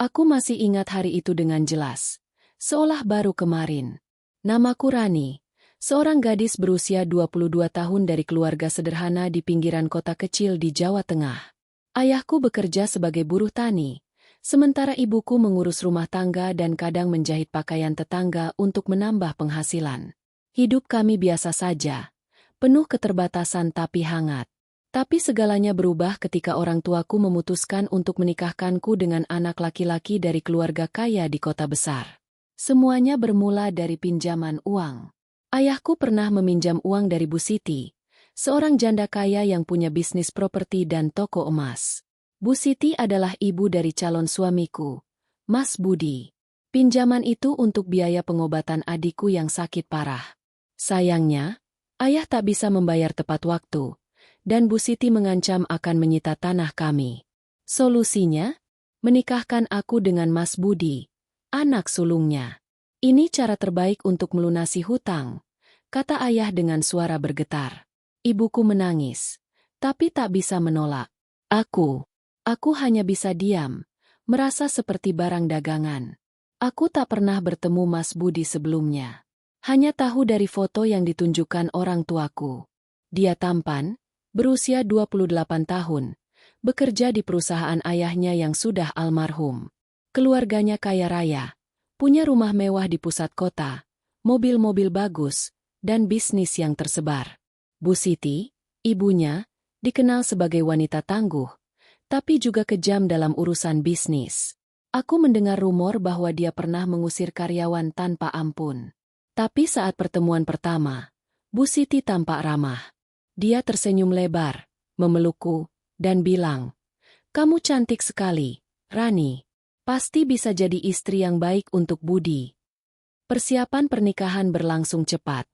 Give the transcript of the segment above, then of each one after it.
Aku masih ingat hari itu dengan jelas. Seolah baru kemarin. Namaku Rani, seorang gadis berusia 22 tahun dari keluarga sederhana di pinggiran kota kecil di Jawa Tengah. Ayahku bekerja sebagai buruh tani, sementara ibuku mengurus rumah tangga dan kadang menjahit pakaian tetangga untuk menambah penghasilan. Hidup kami biasa saja, penuh keterbatasan tapi hangat. Tapi segalanya berubah ketika orang tuaku memutuskan untuk menikahkanku dengan anak laki-laki dari keluarga kaya di kota besar. Semuanya bermula dari pinjaman uang. Ayahku pernah meminjam uang dari Bu Siti, seorang janda kaya yang punya bisnis properti dan toko emas. Bu Siti adalah ibu dari calon suamiku, Mas Budi. Pinjaman itu untuk biaya pengobatan adikku yang sakit parah. Sayangnya, ayah tak bisa membayar tepat waktu, dan Bu Siti mengancam akan menyita tanah kami. Solusinya? Menikahkan aku dengan Mas Budi, anak sulungnya. Ini cara terbaik untuk melunasi hutang, kata ayah dengan suara bergetar. Ibuku menangis, tapi tak bisa menolak. Aku hanya bisa diam, merasa seperti barang dagangan. Aku tak pernah bertemu Mas Budi sebelumnya. Hanya tahu dari foto yang ditunjukkan orang tuaku. Dia tampan, berusia 28 tahun, bekerja di perusahaan ayahnya yang sudah almarhum. Keluarganya kaya raya, punya rumah mewah di pusat kota, mobil-mobil bagus, dan bisnis yang tersebar. Bu Siti, ibunya, dikenal sebagai wanita tangguh, tapi juga kejam dalam urusan bisnis. Aku mendengar rumor bahwa dia pernah mengusir karyawan tanpa ampun. Tapi saat pertemuan pertama, Bu Siti tampak ramah. Dia tersenyum lebar, memelukku, dan bilang, "Kamu cantik sekali, Rani. Pasti bisa jadi istri yang baik untuk Budi." Persiapan pernikahan berlangsung cepat.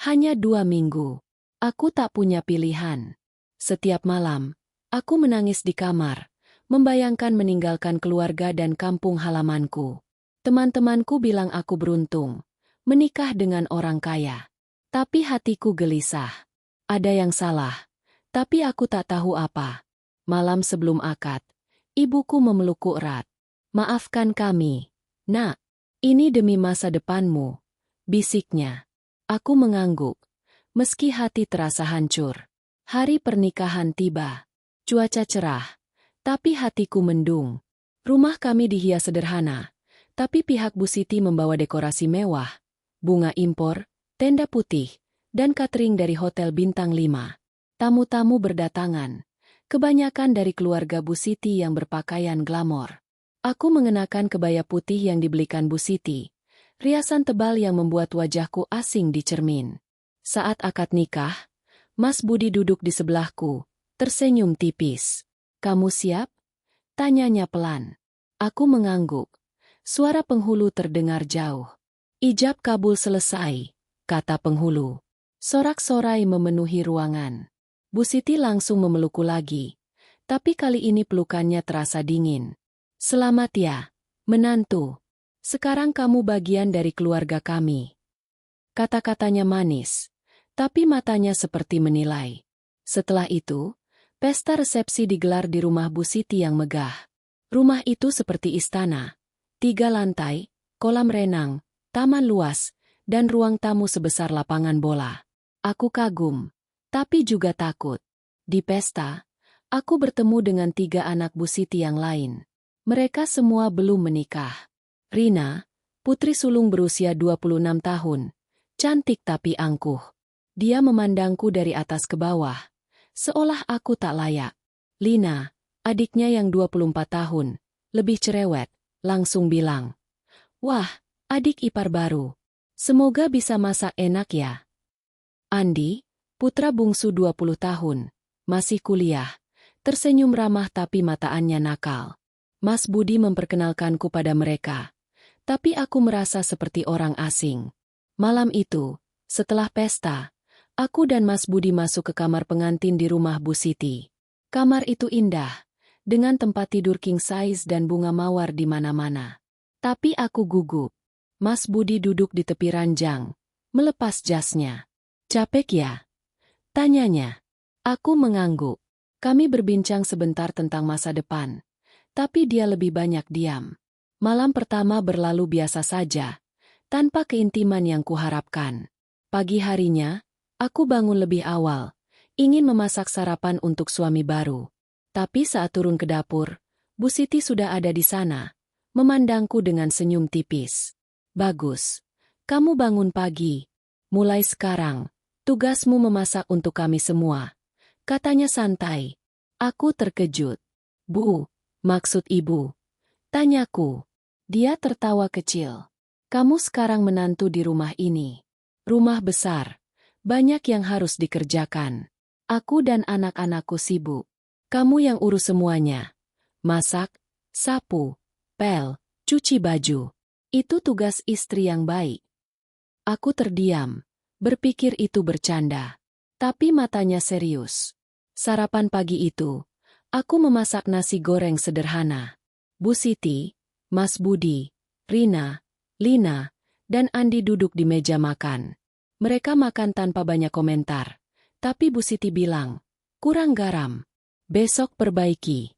Hanya 2 minggu. Aku tak punya pilihan. Setiap malam, aku menangis di kamar, membayangkan meninggalkan keluarga dan kampung halamanku. Teman-temanku bilang aku beruntung, menikah dengan orang kaya. Tapi hatiku gelisah. Ada yang salah, tapi aku tak tahu apa. Malam sebelum akad, ibuku memelukku erat. "Maafkan kami, Nak. Ini demi masa depanmu," bisiknya. Aku mengangguk, meski hati terasa hancur. Hari pernikahan tiba. Cuaca cerah, tapi hatiku mendung. Rumah kami dihias sederhana, tapi pihak Bu Siti membawa dekorasi mewah, bunga impor, tenda putih, dan catering dari hotel bintang 5. Tamu-tamu berdatangan, kebanyakan dari keluarga Bu Siti yang berpakaian glamor. Aku mengenakan kebaya putih yang dibelikan Bu Siti, riasan tebal yang membuat wajahku asing di cermin. Saat akad nikah, Mas Budi duduk di sebelahku, tersenyum tipis. "Kamu siap?" tanyanya pelan. Aku mengangguk. Suara penghulu terdengar jauh. "Ijab kabul selesai," kata penghulu. Sorak-sorai memenuhi ruangan. Bu Siti langsung memelukku lagi, tapi kali ini pelukannya terasa dingin. "Selamat ya, menantu. Sekarang kamu bagian dari keluarga kami." Kata-katanya manis, tapi matanya seperti menilai. Setelah itu, pesta resepsi digelar di rumah Bu Siti yang megah. Rumah itu seperti istana, 3 lantai, kolam renang, taman luas, dan ruang tamu sebesar lapangan bola. Aku kagum, tapi juga takut. Di pesta, aku bertemu dengan 3 anak Bu Siti yang lain. Mereka semua belum menikah. Rina, putri sulung berusia 26 tahun, cantik tapi angkuh. Dia memandangku dari atas ke bawah, seolah aku tak layak. Lina, adiknya yang 24 tahun, lebih cerewet, langsung bilang, "Wah, adik ipar baru. Semoga bisa masak enak ya." Andi, putra bungsu 20 tahun, masih kuliah, tersenyum ramah tapi mataannya nakal. Mas Budi memperkenalkanku pada mereka, tapi aku merasa seperti orang asing. Malam itu, setelah pesta, aku dan Mas Budi masuk ke kamar pengantin di rumah Bu Siti. Kamar itu indah, dengan tempat tidur king size dan bunga mawar di mana-mana. Tapi aku gugup. Mas Budi duduk di tepi ranjang, melepas jasnya. "Capek ya?" tanyanya. Aku mengangguk. Kami berbincang sebentar tentang masa depan, tapi dia lebih banyak diam. Malam pertama berlalu biasa saja, tanpa keintiman yang kuharapkan. Pagi harinya, aku bangun lebih awal, ingin memasak sarapan untuk suami baru. Tapi saat turun ke dapur, Bu Siti sudah ada di sana, memandangku dengan senyum tipis. Bagus, kamu bangun pagi. Mulai sekarang, tugasmu memasak untuk kami semua, katanya santai. Aku terkejut. Bu, maksud ibu? Tanyaku. Dia tertawa kecil. Kamu sekarang menantu di rumah ini. Rumah besar. Banyak yang harus dikerjakan. Aku dan anak-anakku sibuk. Kamu yang urus semuanya. Masak, sapu, pel, cuci baju. Itu tugas istri yang baik. Aku terdiam, berpikir itu bercanda. Tapi matanya serius. Sarapan pagi itu, aku memasak nasi goreng sederhana. Bu Siti, Mas Budi, Rina, Lina, dan Andi duduk di meja makan. Mereka makan tanpa banyak komentar. Tapi Bu Siti bilang, kurang garam. Besok perbaiki.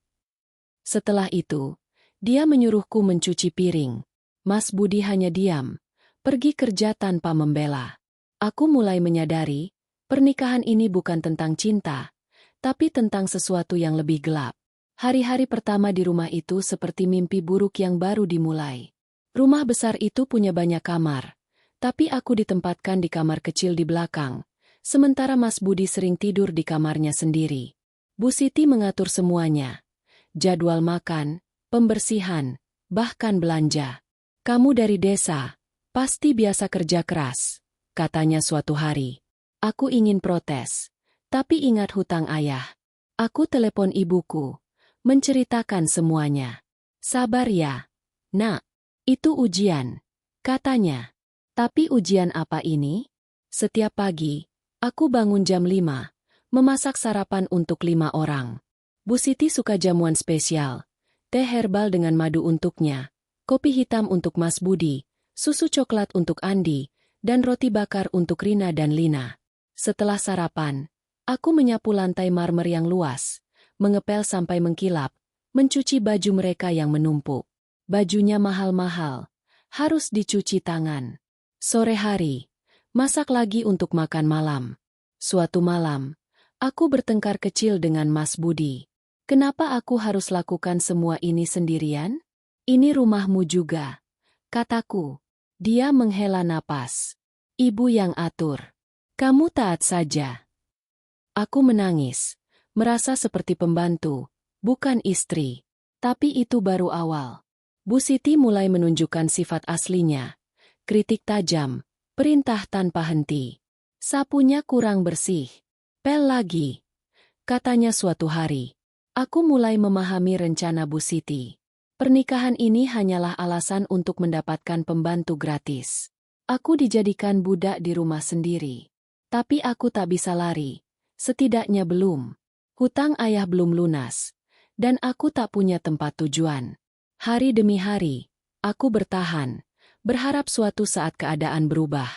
Setelah itu, dia menyuruhku mencuci piring. Mas Budi hanya diam, pergi kerja tanpa membela. Aku mulai menyadari, pernikahan ini bukan tentang cinta, tapi tentang sesuatu yang lebih gelap. Hari-hari pertama di rumah itu seperti mimpi buruk yang baru dimulai. Rumah besar itu punya banyak kamar, tapi aku ditempatkan di kamar kecil di belakang, sementara Mas Budi sering tidur di kamarnya sendiri. Bu Siti mengatur semuanya. Jadwal makan, pembersihan, bahkan belanja. Kamu dari desa, pasti biasa kerja keras, katanya suatu hari. Aku ingin protes, tapi ingat hutang ayah. Aku telepon ibuku, menceritakan semuanya. Sabar ya, nak. Itu ujian, katanya. Tapi ujian apa ini? Setiap pagi, aku bangun jam 5, memasak sarapan untuk 5 orang. Bu Siti suka jamuan spesial, teh herbal dengan madu untuknya, kopi hitam untuk Mas Budi, susu coklat untuk Andi, dan roti bakar untuk Rina dan Lina. Setelah sarapan, aku menyapu lantai marmer yang luas, mengepel sampai mengkilap, mencuci baju mereka yang menumpuk. Bajunya mahal-mahal, harus dicuci tangan. Sore hari, masak lagi untuk makan malam. Suatu malam, aku bertengkar kecil dengan Mas Budi. Kenapa aku harus lakukan semua ini sendirian? Ini rumahmu juga, kataku. Dia menghela napas. Ibu yang atur. Kamu taat saja. Aku menangis, merasa seperti pembantu, bukan istri. Tapi itu baru awal. Bu Siti mulai menunjukkan sifat aslinya. Kritik tajam, perintah tanpa henti. Sapunya kurang bersih. Pel lagi, katanya suatu hari. Aku mulai memahami rencana Bu Siti. Pernikahan ini hanyalah alasan untuk mendapatkan pembantu gratis. Aku dijadikan budak di rumah sendiri. Tapi aku tak bisa lari. Setidaknya belum. Hutang ayah belum lunas. Dan aku tak punya tempat tujuan. Hari demi hari, aku bertahan, berharap suatu saat keadaan berubah.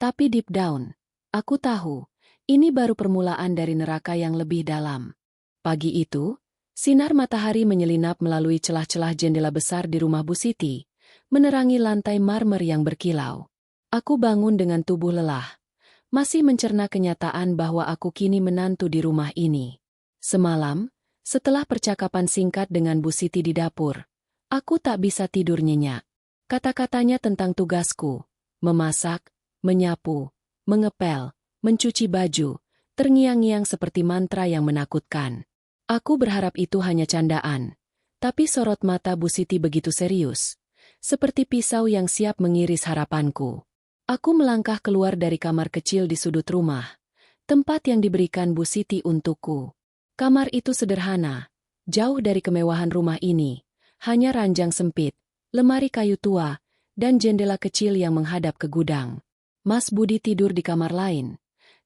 Tapi deep down, aku tahu, ini baru permulaan dari neraka yang lebih dalam. Pagi itu, sinar matahari menyelinap melalui celah-celah jendela besar di rumah Bu Siti, menerangi lantai marmer yang berkilau. Aku bangun dengan tubuh lelah, masih mencerna kenyataan bahwa aku kini menantu di rumah ini. Semalam, setelah percakapan singkat dengan Bu Siti di dapur, aku tak bisa tidur nyenyak. Kata-katanya tentang tugasku, memasak, menyapu, mengepel, mencuci baju, terngiang-ngiang seperti mantra yang menakutkan. Aku berharap itu hanya candaan, tapi sorot mata Bu Siti begitu serius, seperti pisau yang siap mengiris harapanku. Aku melangkah keluar dari kamar kecil di sudut rumah, tempat yang diberikan Bu Siti untukku. Kamar itu sederhana, jauh dari kemewahan rumah ini. Hanya ranjang sempit, lemari kayu tua, dan jendela kecil yang menghadap ke gudang. Mas Budi tidur di kamar lain.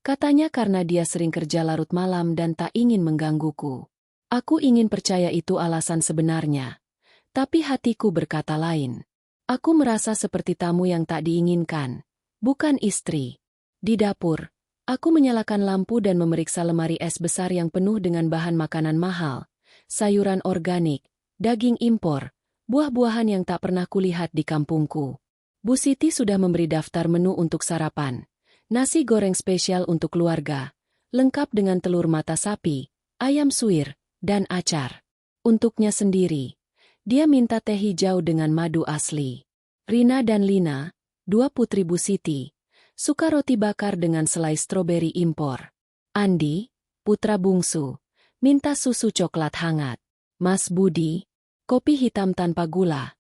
Katanya karena dia sering kerja larut malam dan tak ingin menggangguku. Aku ingin percaya itu alasan sebenarnya. Tapi hatiku berkata lain. Aku merasa seperti tamu yang tak diinginkan, bukan istri. Di dapur, aku menyalakan lampu dan memeriksa lemari es besar yang penuh dengan bahan makanan mahal, sayuran organik, daging impor, Buah-buahan yang tak pernah kulihat di kampungku. Bu Siti sudah memberi daftar menu untuk sarapan. Nasi goreng spesial untuk keluarga, lengkap dengan telur mata sapi, ayam suwir, dan acar. Untuknya sendiri, dia minta teh hijau dengan madu asli. Rina dan Lina, dua putri Bu Siti, suka roti bakar dengan selai stroberi impor. Andi, putra bungsu, minta susu coklat hangat. Mas Budi, kopi hitam tanpa gula.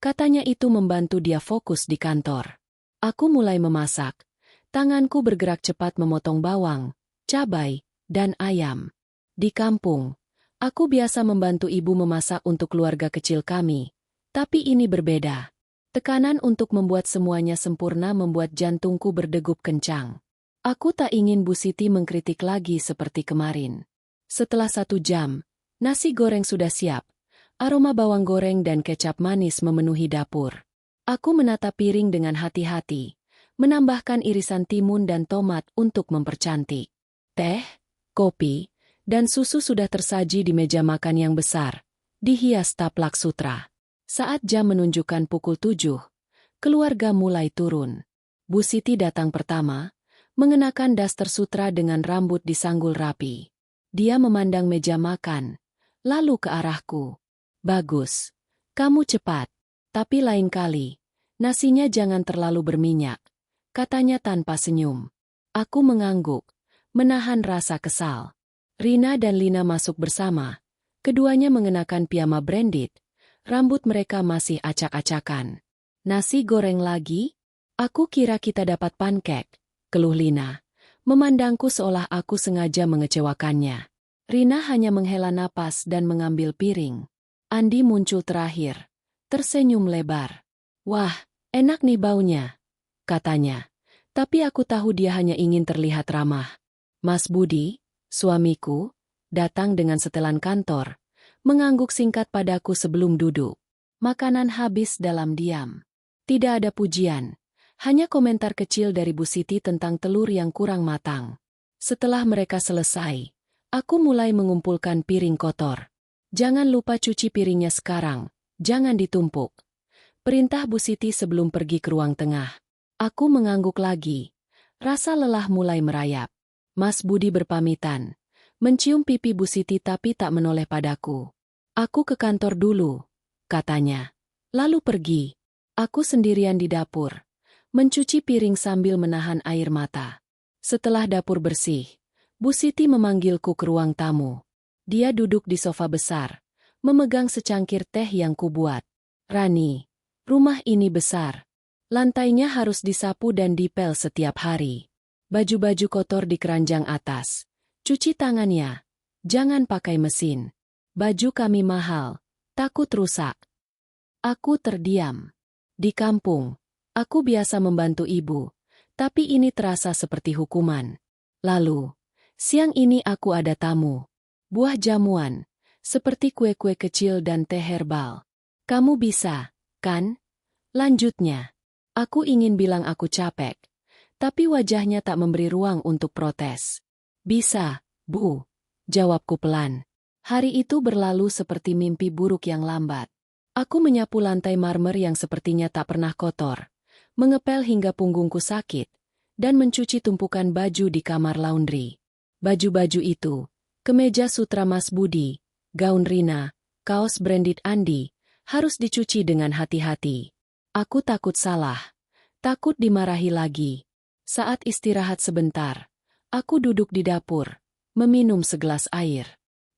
Katanya itu membantu dia fokus di kantor. Aku mulai memasak. Tanganku bergerak cepat memotong bawang, cabai, dan ayam. Di kampung, aku biasa membantu ibu memasak untuk keluarga kecil kami. Tapi ini berbeda. Tekanan untuk membuat semuanya sempurna membuat jantungku berdegup kencang. Aku tak ingin Bu Siti mengkritik lagi seperti kemarin. Setelah 1 jam, nasi goreng sudah siap. Aroma bawang goreng dan kecap manis memenuhi dapur. Aku menata piring dengan hati-hati, menambahkan irisan timun dan tomat untuk mempercantik. Teh, kopi, dan susu sudah tersaji di meja makan yang besar, dihias taplak sutra. Saat jam menunjukkan pukul 7, keluarga mulai turun. Bu Siti datang pertama, mengenakan daster sutra dengan rambut disanggul rapi. Dia memandang meja makan, lalu ke arahku. Bagus, kamu cepat, tapi lain kali, nasinya jangan terlalu berminyak, katanya tanpa senyum. Aku mengangguk, menahan rasa kesal. Rina dan Lina masuk bersama, keduanya mengenakan piyama branded, rambut mereka masih acak-acakan. Nasi goreng lagi? Aku kira kita dapat pancake, keluh Lina, memandangku seolah aku sengaja mengecewakannya. Rina hanya menghela napas dan mengambil piring. Andi muncul terakhir, tersenyum lebar. Wah, enak nih baunya, katanya. Tapi aku tahu dia hanya ingin terlihat ramah. Mas Budi, suamiku, datang dengan setelan kantor, mengangguk singkat padaku sebelum duduk. Makanan habis dalam diam. Tidak ada pujian, hanya komentar kecil dari Bu Siti tentang telur yang kurang matang. Setelah mereka selesai, aku mulai mengumpulkan piring kotor. Jangan lupa cuci piringnya sekarang, jangan ditumpuk. Perintah Bu Siti sebelum pergi ke ruang tengah. Aku mengangguk lagi. Rasa lelah mulai merayap. Mas Budi berpamitan, mencium pipi Bu Siti tapi tak menoleh padaku. Aku ke kantor dulu, katanya. Lalu pergi. Aku sendirian di dapur, mencuci piring sambil menahan air mata. Setelah dapur bersih, Bu Siti memanggilku ke ruang tamu. Dia duduk di sofa besar, memegang secangkir teh yang kubuat. Rani, rumah ini besar. Lantainya harus disapu dan dipel setiap hari. Baju-baju kotor di keranjang atas. Cuci tangannya. Jangan pakai mesin. Baju kami mahal. Takut rusak. Aku terdiam. Di kampung, aku biasa membantu ibu. Tapi ini terasa seperti hukuman. Lalu, siang ini aku ada tamu. Buah jamuan, seperti kue-kue kecil dan teh herbal. Kamu bisa, kan? Lanjutnya, aku ingin bilang aku capek, tapi wajahnya tak memberi ruang untuk protes. Bisa, Bu, jawabku pelan. Hari itu berlalu seperti mimpi buruk yang lambat. Aku menyapu lantai marmer yang sepertinya tak pernah kotor, mengepel hingga punggungku sakit, dan mencuci tumpukan baju di kamar laundry. Baju-baju itu, kemeja sutra Mas Budi, gaun Rina, kaos branded Andi, harus dicuci dengan hati-hati. Aku takut salah, takut dimarahi lagi. Saat istirahat sebentar, aku duduk di dapur, meminum segelas air.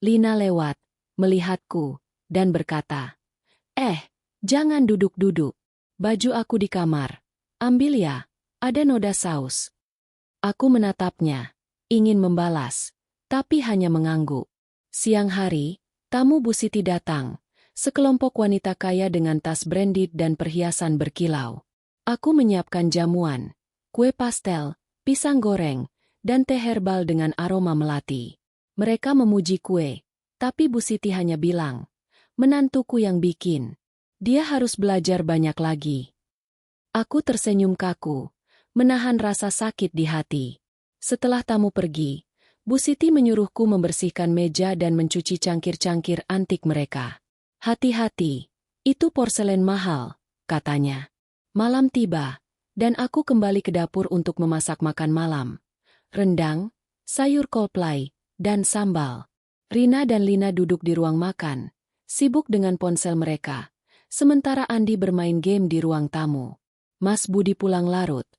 Lina lewat, melihatku, dan berkata, jangan duduk-duduk. Baju aku di kamar. Ambil ya, ada noda saus. Aku menatapnya, ingin membalas. Tapi hanya mengangguk. Siang hari, tamu Bu Siti datang. Sekelompok wanita kaya dengan tas branded dan perhiasan berkilau. Aku menyiapkan jamuan, kue pastel, pisang goreng, dan teh herbal dengan aroma melati. Mereka memuji kue, tapi Bu Siti hanya bilang, menantuku yang bikin. Dia harus belajar banyak lagi. Aku tersenyum kaku, menahan rasa sakit di hati. Setelah tamu pergi, Bu Siti menyuruhku membersihkan meja dan mencuci cangkir-cangkir antik mereka. Hati-hati, Itu porselen mahal, katanya. Malam tiba, dan aku kembali ke dapur untuk memasak makan malam. Rendang, sayur kolplai, dan sambal. Rina dan Lina duduk di ruang makan, sibuk dengan ponsel mereka, sementara Andi bermain game di ruang tamu. Mas Budi pulang larut,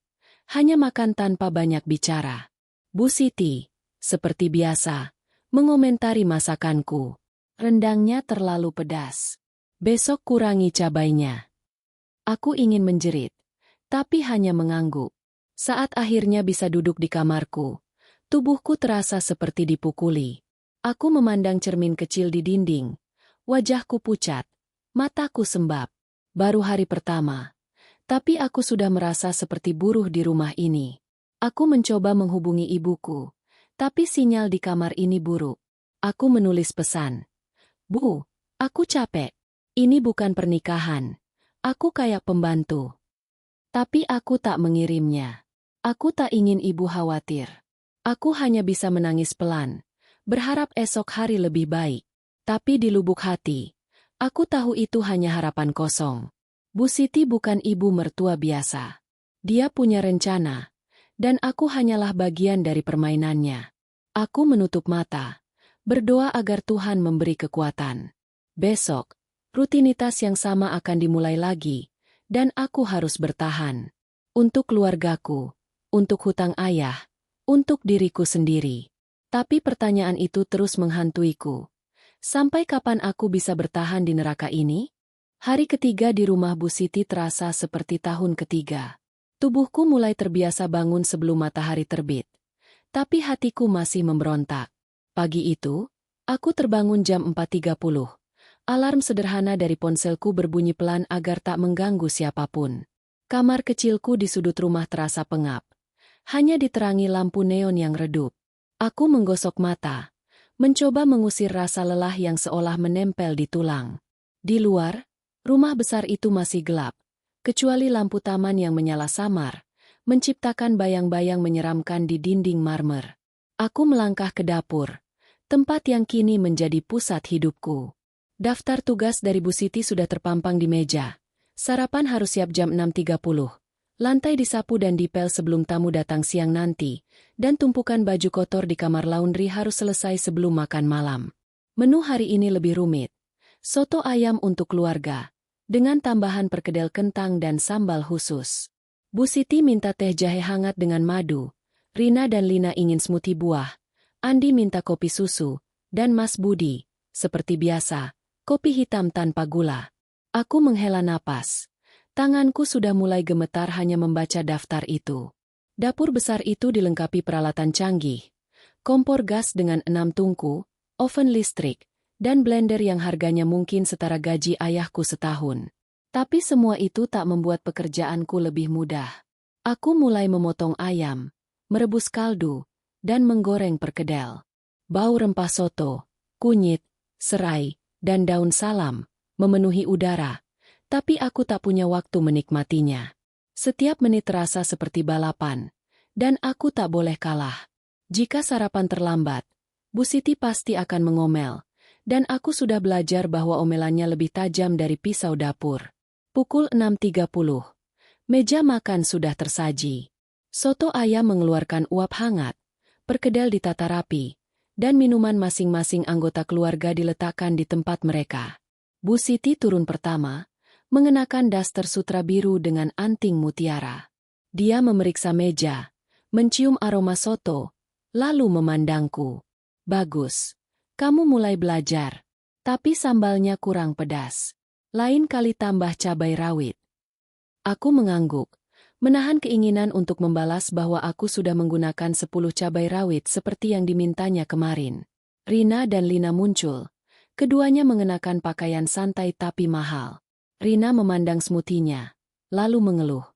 hanya makan tanpa banyak bicara. Bu Siti, seperti biasa, mengomentari masakanku. Rendangnya terlalu pedas. Besok kurangi cabainya. Aku ingin menjerit, tapi hanya mengangguk. Saat akhirnya bisa duduk di kamarku, tubuhku terasa seperti dipukuli. Aku memandang cermin kecil di dinding. Wajahku pucat, mataku sembab. Baru hari pertama, tapi aku sudah merasa seperti buruh di rumah ini. Aku mencoba menghubungi ibuku, tapi sinyal di kamar ini buruk. Aku menulis pesan. Bu, aku capek. Ini bukan pernikahan. Aku kayak pembantu. Tapi aku tak mengirimnya. Aku tak ingin ibu khawatir. Aku hanya bisa menangis pelan, berharap esok hari lebih baik. Tapi di lubuk hati, aku tahu itu hanya harapan kosong. Bu Siti bukan ibu mertua biasa. Dia punya rencana, dan aku hanyalah bagian dari permainannya. Aku menutup mata, berdoa agar Tuhan memberi kekuatan. Besok, rutinitas yang sama akan dimulai lagi, dan aku harus bertahan. Untuk keluargaku, untuk hutang ayah, untuk diriku sendiri. Tapi pertanyaan itu terus menghantuiku. Sampai kapan aku bisa bertahan di neraka ini? Hari ketiga di rumah Bu Siti terasa seperti tahun ketiga. Tubuhku mulai terbiasa bangun sebelum matahari terbit. Tapi hatiku masih memberontak. Pagi itu, aku terbangun jam 4.30. Alarm sederhana dari ponselku berbunyi pelan agar tak mengganggu siapapun. Kamar kecilku di sudut rumah terasa pengap. Hanya diterangi lampu neon yang redup. Aku menggosok mata, mencoba mengusir rasa lelah yang seolah menempel di tulang. Di luar, rumah besar itu masih gelap, kecuali lampu taman yang menyala samar, menciptakan bayang-bayang menyeramkan di dinding marmer. Aku melangkah ke dapur, tempat yang kini menjadi pusat hidupku. Daftar tugas dari Bu Siti sudah terpampang di meja. Sarapan harus siap jam 6.30. Lantai disapu dan dipel sebelum tamu datang siang nanti, dan tumpukan baju kotor di kamar laundry harus selesai sebelum makan malam. Menu hari ini lebih rumit. Soto ayam untuk keluarga, dengan tambahan perkedel kentang dan sambal khusus. Bu Siti minta teh jahe hangat dengan madu. Rina dan Lina ingin smoothie buah. Andi minta kopi susu, dan Mas Budi, seperti biasa, kopi hitam tanpa gula. Aku menghela napas. Tanganku sudah mulai gemetar hanya membaca daftar itu. Dapur besar itu dilengkapi peralatan canggih. Kompor gas dengan 6 tungku, oven listrik, dan blender yang harganya mungkin setara gaji ayahku setahun. Tapi semua itu tak membuat pekerjaanku lebih mudah. Aku mulai memotong ayam, merebus kaldu, dan menggoreng perkedel. Bau rempah soto, kunyit, serai, dan daun salam memenuhi udara. Tapi aku tak punya waktu menikmatinya. Setiap menit terasa seperti balapan, dan aku tak boleh kalah. Jika sarapan terlambat, Bu Siti pasti akan mengomel, dan aku sudah belajar bahwa omelannya lebih tajam dari pisau dapur. Pukul 6.30. Meja makan sudah tersaji. Soto ayam mengeluarkan uap hangat, perkedel ditata rapi, dan minuman masing-masing anggota keluarga diletakkan di tempat mereka. Bu Siti turun pertama, mengenakan daster sutra biru dengan anting mutiara. Dia memeriksa meja, mencium aroma soto, lalu memandangku. Bagus, kamu mulai belajar. Tapi sambalnya kurang pedas. Lain kali tambah cabai rawit. Aku mengangguk, menahan keinginan untuk membalas bahwa aku sudah menggunakan 10 cabai rawit seperti yang dimintanya kemarin. Rina dan Lina muncul. Keduanya mengenakan pakaian santai tapi mahal. Rina memandang smoothie-nya, lalu mengeluh.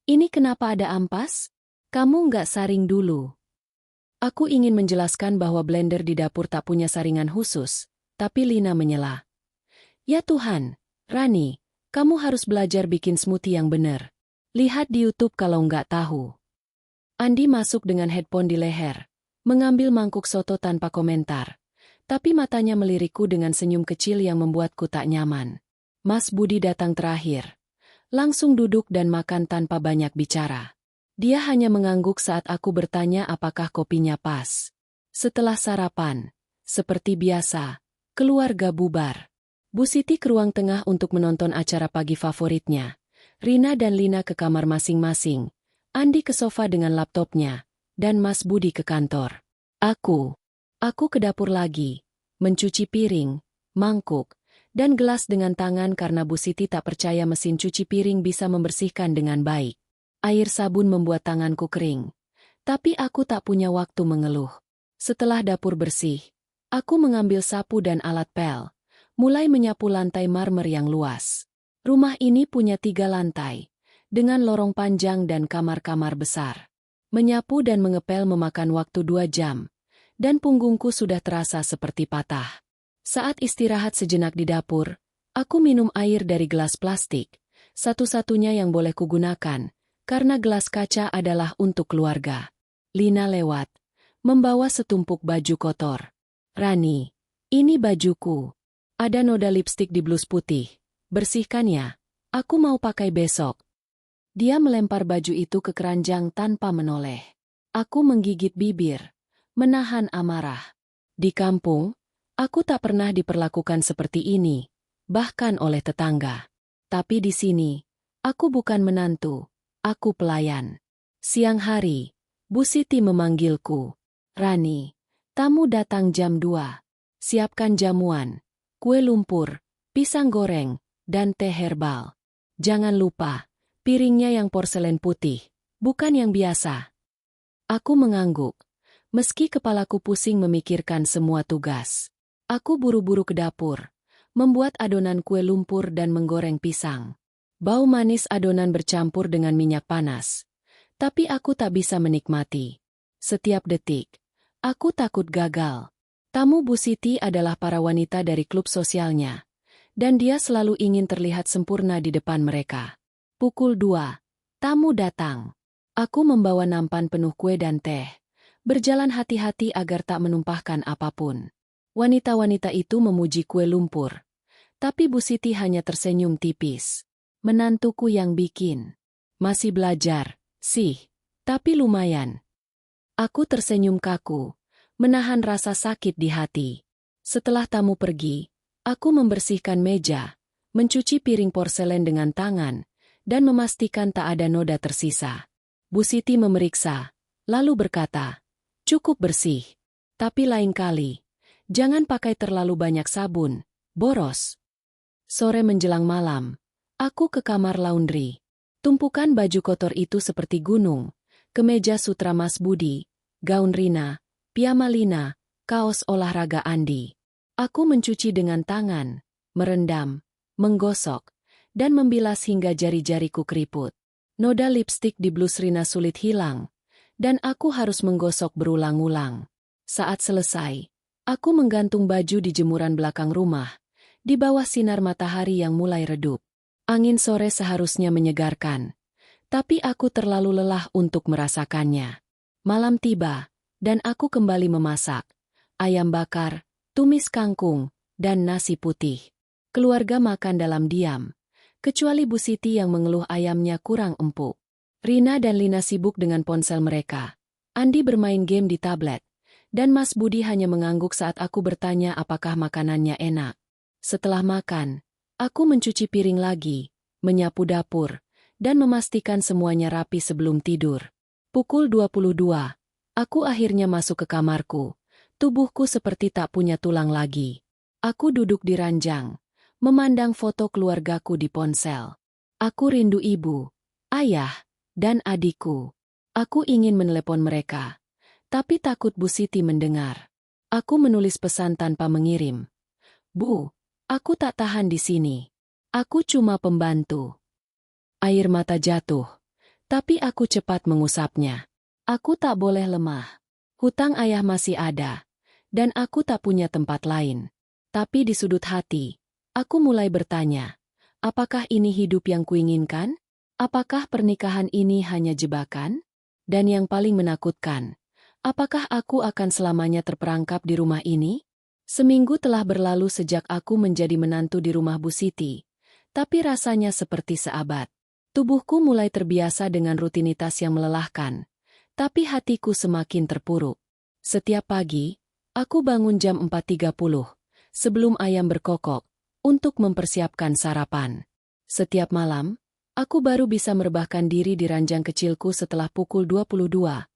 Ini kenapa ada ampas? Kamu nggak saring dulu. Aku ingin menjelaskan bahwa blender di dapur tak punya saringan khusus, tapi Lina menyela. Ya Tuhan, Rani, kamu harus belajar bikin smoothie yang benar. Lihat di YouTube kalau nggak tahu. Andi masuk dengan headphone di leher, mengambil mangkuk soto tanpa komentar, tapi matanya melirikku dengan senyum kecil yang membuatku tak nyaman. Mas Budi datang terakhir. Langsung duduk dan makan tanpa banyak bicara. Dia hanya mengangguk saat aku bertanya apakah kopinya pas. Setelah sarapan, seperti biasa, keluarga bubar. Bu Siti ke ruang tengah untuk menonton acara pagi favoritnya. Rina dan Lina ke kamar masing-masing. Andi ke sofa dengan laptopnya. Dan Mas Budi ke kantor. Aku ke dapur lagi. Mencuci piring, mangkuk, dan gelas dengan tangan karena Bu Siti tak percaya mesin cuci piring bisa membersihkan dengan baik. Air sabun membuat tanganku kering. Tapi aku tak punya waktu mengeluh. Setelah dapur bersih, aku mengambil sapu dan alat pel, mulai menyapu lantai marmer yang luas. Rumah ini punya 3 lantai, dengan lorong panjang dan kamar-kamar besar. Menyapu dan mengepel memakan waktu 2 jam, dan punggungku sudah terasa seperti patah. Saat istirahat sejenak di dapur, aku minum air dari gelas plastik, satu-satunya yang boleh kugunakan, karena gelas kaca adalah untuk keluarga. Lina lewat, membawa setumpuk baju kotor. Rani, ini bajuku. Ada noda lipstik di blus putih. Bersihkan ya, aku mau pakai besok. Dia melempar baju itu ke keranjang tanpa menoleh. Aku menggigit bibir, menahan amarah. Di kampung, aku tak pernah diperlakukan seperti ini, bahkan oleh tetangga. Tapi di sini, aku bukan menantu, aku pelayan. Siang hari, Bu Siti memanggilku. Rani, tamu datang jam 2. Siapkan jamuan, kue lumpur, pisang goreng, dan teh herbal. Jangan lupa, piringnya yang porselen putih, bukan yang biasa. Aku mengangguk, meski kepalaku pusing memikirkan semua tugas. Aku buru-buru ke dapur, membuat adonan kue lumpur dan menggoreng pisang. Bau manis adonan bercampur dengan minyak panas. Tapi aku tak bisa menikmati. Setiap detik, aku takut gagal. Tamu Bu Siti adalah para wanita dari klub sosialnya. Dan dia selalu ingin terlihat sempurna di depan mereka. Pukul 2, tamu datang. Aku membawa nampan penuh kue dan teh. Berjalan hati-hati agar tak menumpahkan apapun. Wanita-wanita itu memuji kue lumpur. Tapi Bu Siti hanya tersenyum tipis. Menantuku yang bikin. Masih belajar, sih. Tapi lumayan. Aku tersenyum kaku, menahan rasa sakit di hati. Setelah tamu pergi, aku membersihkan meja, mencuci piring porselen dengan tangan, dan memastikan tak ada noda tersisa. Bu Siti memeriksa, lalu berkata, "Cukup bersih. Tapi lain kali, jangan pakai terlalu banyak sabun, boros." Sore menjelang malam, aku ke kamar laundry. Tumpukan baju kotor itu seperti gunung, kemeja sutra Mas Budi, gaun Rina, piyama Lina, kaos olahraga Andi. Aku mencuci dengan tangan, merendam, menggosok, dan membilas hingga jari-jariku keriput. Noda lipstik di blus Rina sulit hilang, dan aku harus menggosok berulang-ulang. Saat selesai, aku menggantung baju di jemuran belakang rumah, di bawah sinar matahari yang mulai redup. Angin sore seharusnya menyegarkan, tapi aku terlalu lelah untuk merasakannya. Malam tiba, dan aku kembali memasak. Ayam bakar, tumis kangkung, dan nasi putih. Keluarga makan dalam diam, kecuali Bu Siti yang mengeluh ayamnya kurang empuk. Rina dan Lina sibuk dengan ponsel mereka. Andi bermain game di tablet, dan Mas Budi hanya mengangguk saat aku bertanya apakah makanannya enak. Setelah makan, aku mencuci piring lagi, menyapu dapur, dan memastikan semuanya rapi sebelum tidur. Pukul 22, aku akhirnya masuk ke kamarku. Tubuhku seperti tak punya tulang lagi. Aku duduk di ranjang, memandang foto keluargaku di ponsel. Aku rindu ibu, ayah, dan adikku. Aku ingin menelepon mereka, tapi takut Bu Siti mendengar. Aku menulis pesan tanpa mengirim. "Bu, aku tak tahan di sini. Aku cuma pembantu." Air mata jatuh, tapi aku cepat mengusapnya. Aku tak boleh lemah. Hutang ayah masih ada, dan aku tak punya tempat lain. Tapi di sudut hati, aku mulai bertanya, apakah ini hidup yang kuinginkan? Apakah pernikahan ini hanya jebakan? Dan yang paling menakutkan, apakah aku akan selamanya terperangkap di rumah ini? Seminggu telah berlalu sejak aku menjadi menantu di rumah Bu Siti, tapi rasanya seperti seabad. Tubuhku mulai terbiasa dengan rutinitas yang melelahkan, tapi hatiku semakin terpuruk. Setiap pagi, aku bangun jam 4.30, sebelum ayam berkokok, untuk mempersiapkan sarapan. Setiap malam, aku baru bisa merebahkan diri di ranjang kecilku setelah pukul 22,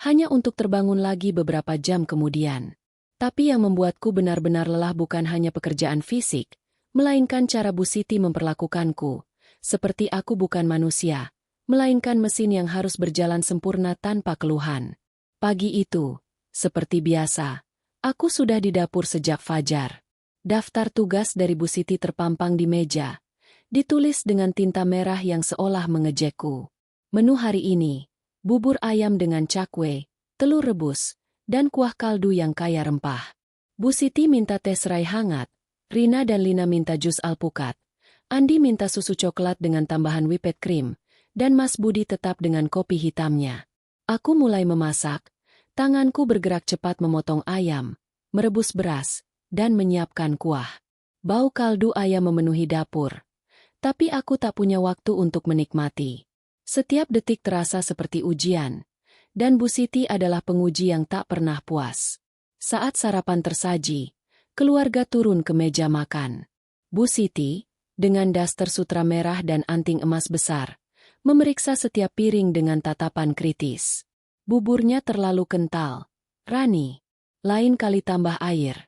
hanya untuk terbangun lagi beberapa jam kemudian. Tapi yang membuatku benar-benar lelah bukan hanya pekerjaan fisik, melainkan cara Bu Siti memperlakukanku, seperti aku bukan manusia, melainkan mesin yang harus berjalan sempurna tanpa keluhan. Pagi itu, seperti biasa, aku sudah di dapur sejak fajar. Daftar tugas dari Bu Siti terpampang di meja, ditulis dengan tinta merah yang seolah mengejekku. Menu hari ini, bubur ayam dengan cakwe, telur rebus, dan kuah kaldu yang kaya rempah. Bu Siti minta teh serai hangat, Rina dan Lina minta jus alpukat, Andi minta susu coklat dengan tambahan whipped cream, dan Mas Budi tetap dengan kopi hitamnya. Aku mulai memasak, tanganku bergerak cepat memotong ayam, merebus beras, dan menyiapkan kuah. Bau kaldu ayam memenuhi dapur, tapi aku tak punya waktu untuk menikmati. Setiap detik terasa seperti ujian, dan Bu Siti adalah penguji yang tak pernah puas. Saat sarapan tersaji, keluarga turun ke meja makan. Bu Siti, dengan daster sutra merah dan anting emas besar, memeriksa setiap piring dengan tatapan kritis. Buburnya terlalu kental. Rani, lain kali tambah air,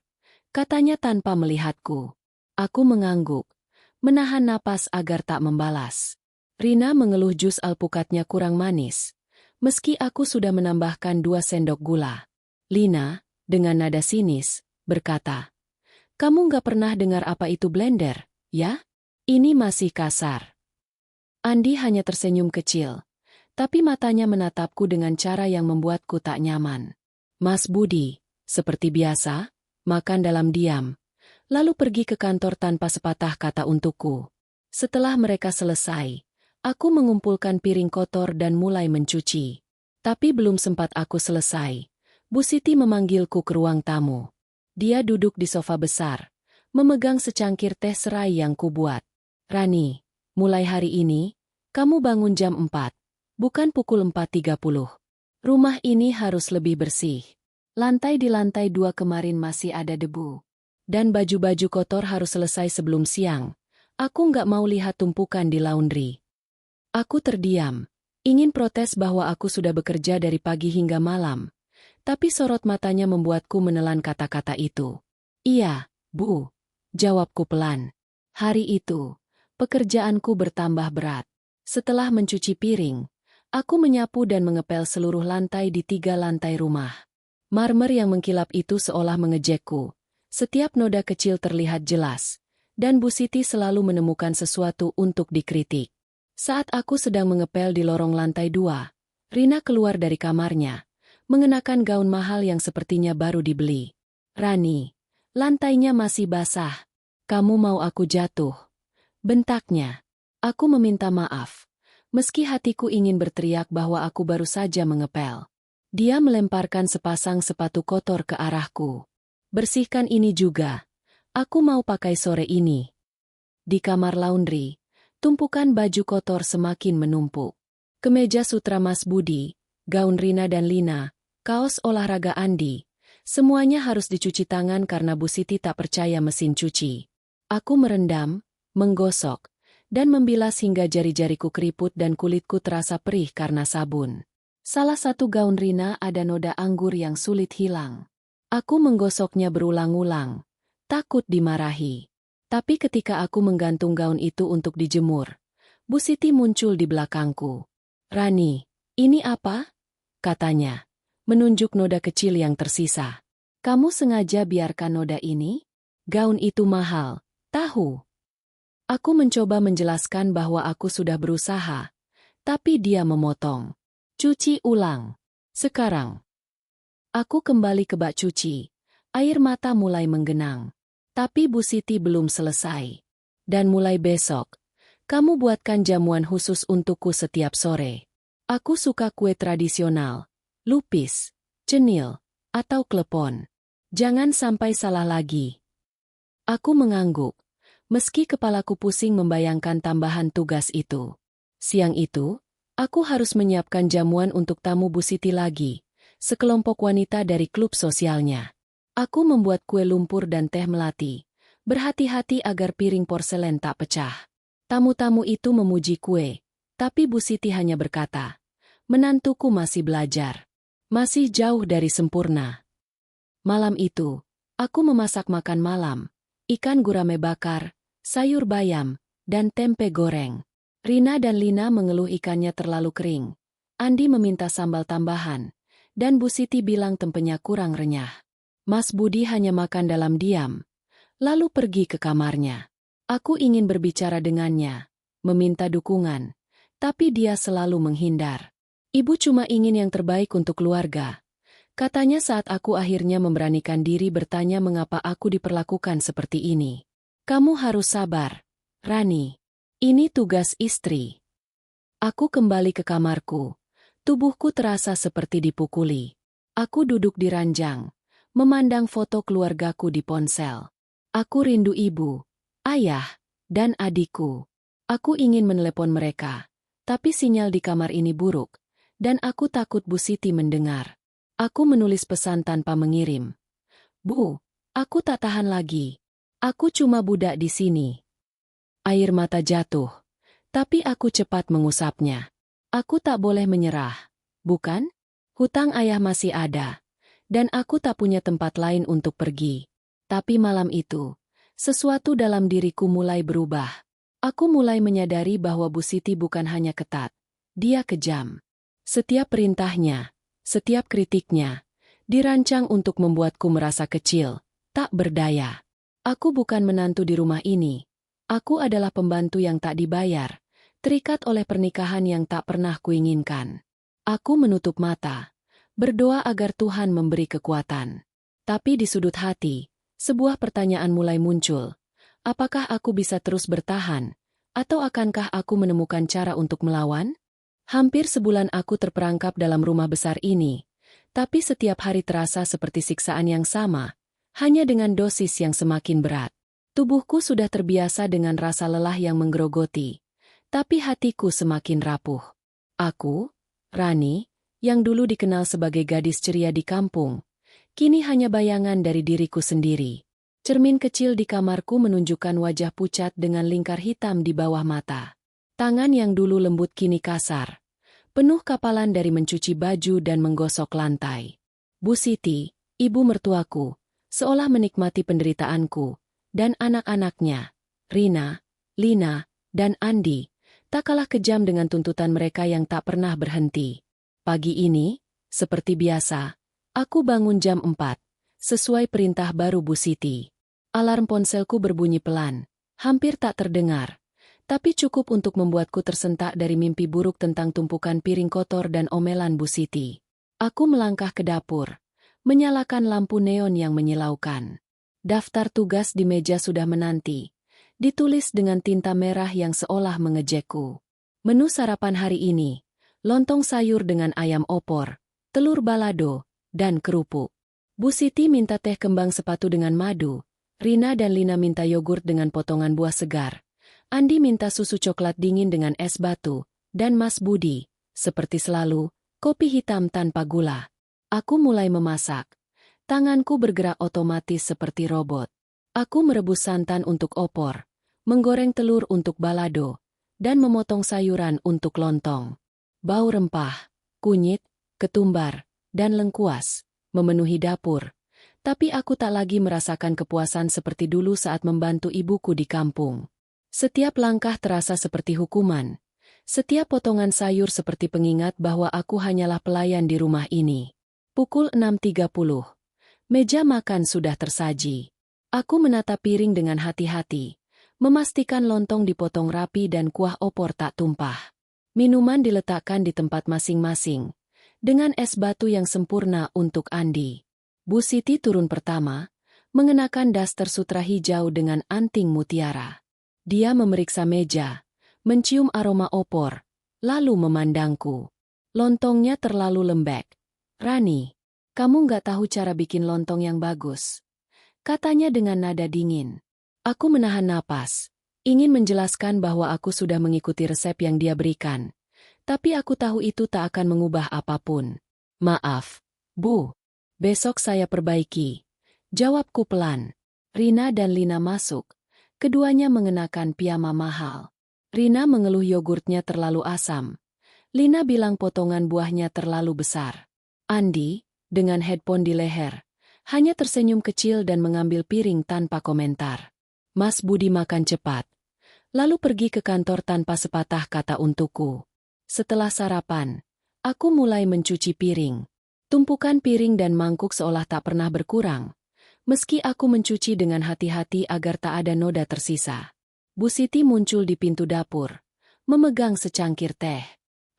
katanya tanpa melihatku. Aku mengangguk, menahan napas agar tak membalas. Rina mengeluh jus alpukatnya kurang manis, meski aku sudah menambahkan 2 sendok gula. Lina, dengan nada sinis, berkata, "Kamu nggak pernah dengar apa itu blender, ya? Ini masih kasar." Andi hanya tersenyum kecil, tapi matanya menatapku dengan cara yang membuatku tak nyaman. Mas Budi, seperti biasa, makan dalam diam, lalu pergi ke kantor tanpa sepatah kata untukku. Setelah mereka selesai, aku mengumpulkan piring kotor dan mulai mencuci. Tapi belum sempat aku selesai, Bu Siti memanggilku ke ruang tamu. Dia duduk di sofa besar, memegang secangkir teh serai yang kubuat. "Rani, mulai hari ini, kamu bangun jam 4, bukan pukul 4.30. Rumah ini harus lebih bersih. Lantai di lantai 2 kemarin masih ada debu. Dan baju-baju kotor harus selesai sebelum siang. Aku nggak mau lihat tumpukan di laundry." Aku terdiam, ingin protes bahwa aku sudah bekerja dari pagi hingga malam, tapi sorot matanya membuatku menelan kata-kata itu. "Iya, Bu," jawabku pelan. Hari itu, pekerjaanku bertambah berat. Setelah mencuci piring, aku menyapu dan mengepel seluruh lantai di 3 lantai rumah. Marmer yang mengkilap itu seolah mengejekku. Setiap noda kecil terlihat jelas, dan Bu Siti selalu menemukan sesuatu untuk dikritik. Saat aku sedang mengepel di lorong lantai 2, Rina keluar dari kamarnya, mengenakan gaun mahal yang sepertinya baru dibeli. "Rani, lantainya masih basah. Kamu mau aku jatuh?" bentaknya. Aku meminta maaf, meski hatiku ingin berteriak bahwa aku baru saja mengepel. Dia melemparkan sepasang sepatu kotor ke arahku. "Bersihkan ini juga. Aku mau pakai sore ini." Di kamar laundry, tumpukan baju kotor semakin menumpuk. Kemeja sutra Mas Budi, gaun Rina dan Lina, kaos olahraga Andi, semuanya harus dicuci tangan karena Bu Siti tak percaya mesin cuci. Aku merendam, menggosok, dan membilas hingga jari-jariku keriput dan kulitku terasa perih karena sabun. Salah satu gaun Rina ada noda anggur yang sulit hilang. Aku menggosoknya berulang-ulang, takut dimarahi. Tapi ketika aku menggantung gaun itu untuk dijemur, Bu Siti muncul di belakangku. "Rani, ini apa?" katanya, menunjuk noda kecil yang tersisa. "Kamu sengaja biarkan noda ini? Gaun itu mahal, tahu." Aku mencoba menjelaskan bahwa aku sudah berusaha, tapi dia memotong. "Cuci ulang. Sekarang." Aku kembali ke bak cuci. Air mata mulai menggenang. Tapi Bu Siti belum selesai. "Dan mulai besok, kamu buatkan jamuan khusus untukku setiap sore. Aku suka kue tradisional, lupis, cenil, atau klepon. Jangan sampai salah lagi." Aku mengangguk, Meski kepalaku pusing membayangkan tambahan tugas itu. Siang itu, aku harus menyiapkan jamuan untuk tamu Bu Siti lagi, sekelompok wanita dari klub sosialnya. Aku membuat kue lumpur dan teh melati, berhati-hati agar piring porselen tak pecah. Tamu-tamu itu memuji kue, tapi Bu Siti hanya berkata, "Menantuku masih belajar. Masih jauh dari sempurna." Malam itu, aku memasak makan malam, ikan gurame bakar, sayur bayam, dan tempe goreng. Rina dan Lina mengeluh ikannya terlalu kering. Andi meminta sambal tambahan, dan Bu Siti bilang tempenya kurang renyah. Mas Budi hanya makan dalam diam, lalu pergi ke kamarnya. Aku ingin berbicara dengannya, meminta dukungan, tapi dia selalu menghindar. Ibu cuma ingin yang terbaik untuk keluarga, katanya saat aku akhirnya memberanikan diri bertanya mengapa aku diperlakukan seperti ini. Kamu harus sabar, Rani. Ini tugas istri. Aku kembali ke kamarku. Tubuhku terasa seperti dipukuli. Aku duduk di ranjang, memandang foto keluargaku di ponsel. Aku rindu ibu, ayah, dan adikku. Aku ingin menelepon mereka, tapi sinyal di kamar ini buruk, dan aku takut Bu Siti mendengar. Aku menulis pesan tanpa mengirim. Bu, aku tak tahan lagi. Aku cuma budak di sini. Air mata jatuh, tapi aku cepat mengusapnya. Aku tak boleh menyerah, bukan? Hutang ayah masih ada, dan aku tak punya tempat lain untuk pergi. Tapi malam itu, sesuatu dalam diriku mulai berubah. Aku mulai menyadari bahwa Bu Siti bukan hanya ketat, dia kejam. Setiap perintahnya, setiap kritiknya, dirancang untuk membuatku merasa kecil, tak berdaya. Aku bukan menantu di rumah ini. Aku adalah pembantu yang tak dibayar, terikat oleh pernikahan yang tak pernah kuinginkan. Aku menutup mata, berdoa agar Tuhan memberi kekuatan. Tapi di sudut hati, sebuah pertanyaan mulai muncul. Apakah aku bisa terus bertahan? Atau akankah aku menemukan cara untuk melawan? Hampir sebulan aku terperangkap dalam rumah besar ini, tapi setiap hari terasa seperti siksaan yang sama, hanya dengan dosis yang semakin berat. Tubuhku sudah terbiasa dengan rasa lelah yang menggerogoti, tapi hatiku semakin rapuh. Aku, Rani, yang dulu dikenal sebagai gadis ceria di kampung, kini hanya bayangan dari diriku sendiri. Cermin kecil di kamarku menunjukkan wajah pucat dengan lingkar hitam di bawah mata. Tangan yang dulu lembut kini kasar, penuh kapalan dari mencuci baju dan menggosok lantai. Bu Siti, ibu mertuaku, seolah menikmati penderitaanku, dan anak-anaknya, Rina, Lina, dan Andi, tak kalah kejam dengan tuntutan mereka yang tak pernah berhenti. Pagi ini, seperti biasa, aku bangun jam 4, sesuai perintah baru Bu Siti. Alarm ponselku berbunyi pelan, hampir tak terdengar, tapi cukup untuk membuatku tersentak dari mimpi buruk tentang tumpukan piring kotor dan omelan Bu Siti. Aku melangkah ke dapur, menyalakan lampu neon yang menyilaukan. Daftar tugas di meja sudah menanti, ditulis dengan tinta merah yang seolah mengejekku. Menu sarapan hari ini, lontong sayur dengan ayam opor, telur balado, dan kerupuk. Bu Siti minta teh kembang sepatu dengan madu, Rina dan Lina minta yogurt dengan potongan buah segar, Andi minta susu coklat dingin dengan es batu, dan Mas Budi, seperti selalu, kopi hitam tanpa gula. Aku mulai memasak. Tanganku bergerak otomatis seperti robot. Aku merebus santan untuk opor, menggoreng telur untuk balado, dan memotong sayuran untuk lontong. Bau rempah, kunyit, ketumbar, dan lengkuas memenuhi dapur. Tapi aku tak lagi merasakan kepuasan seperti dulu saat membantu ibuku di kampung. Setiap langkah terasa seperti hukuman. Setiap potongan sayur seperti pengingat bahwa aku hanyalah pelayan di rumah ini. Pukul 6.30. Meja makan sudah tersaji. Aku menata piring dengan hati-hati, memastikan lontong dipotong rapi dan kuah opor tak tumpah. Minuman diletakkan di tempat masing-masing, dengan es batu yang sempurna untuk Andi. Bu Siti turun pertama, mengenakan daster sutra hijau dengan anting mutiara. Dia memeriksa meja, mencium aroma opor, lalu memandangku. Lontongnya terlalu lembek. Rani, kamu nggak tahu cara bikin lontong yang bagus, katanya dengan nada dingin. Aku menahan napas, ingin menjelaskan bahwa aku sudah mengikuti resep yang dia berikan. Tapi aku tahu itu tak akan mengubah apapun. Maaf, Bu. Besok saya perbaiki. Jawabku pelan. Rina dan Lina masuk. Keduanya mengenakan piyama mahal. Rina mengeluh yogurtnya terlalu asam. Lina bilang potongan buahnya terlalu besar. Andi, dengan headphone di leher, hanya tersenyum kecil dan mengambil piring tanpa komentar. Mas Budi makan cepat, lalu pergi ke kantor tanpa sepatah kata untukku. Setelah sarapan, aku mulai mencuci piring. Tumpukan piring dan mangkuk seolah tak pernah berkurang. Meski aku mencuci dengan hati-hati agar tak ada noda tersisa. Bu Siti muncul di pintu dapur, memegang secangkir teh.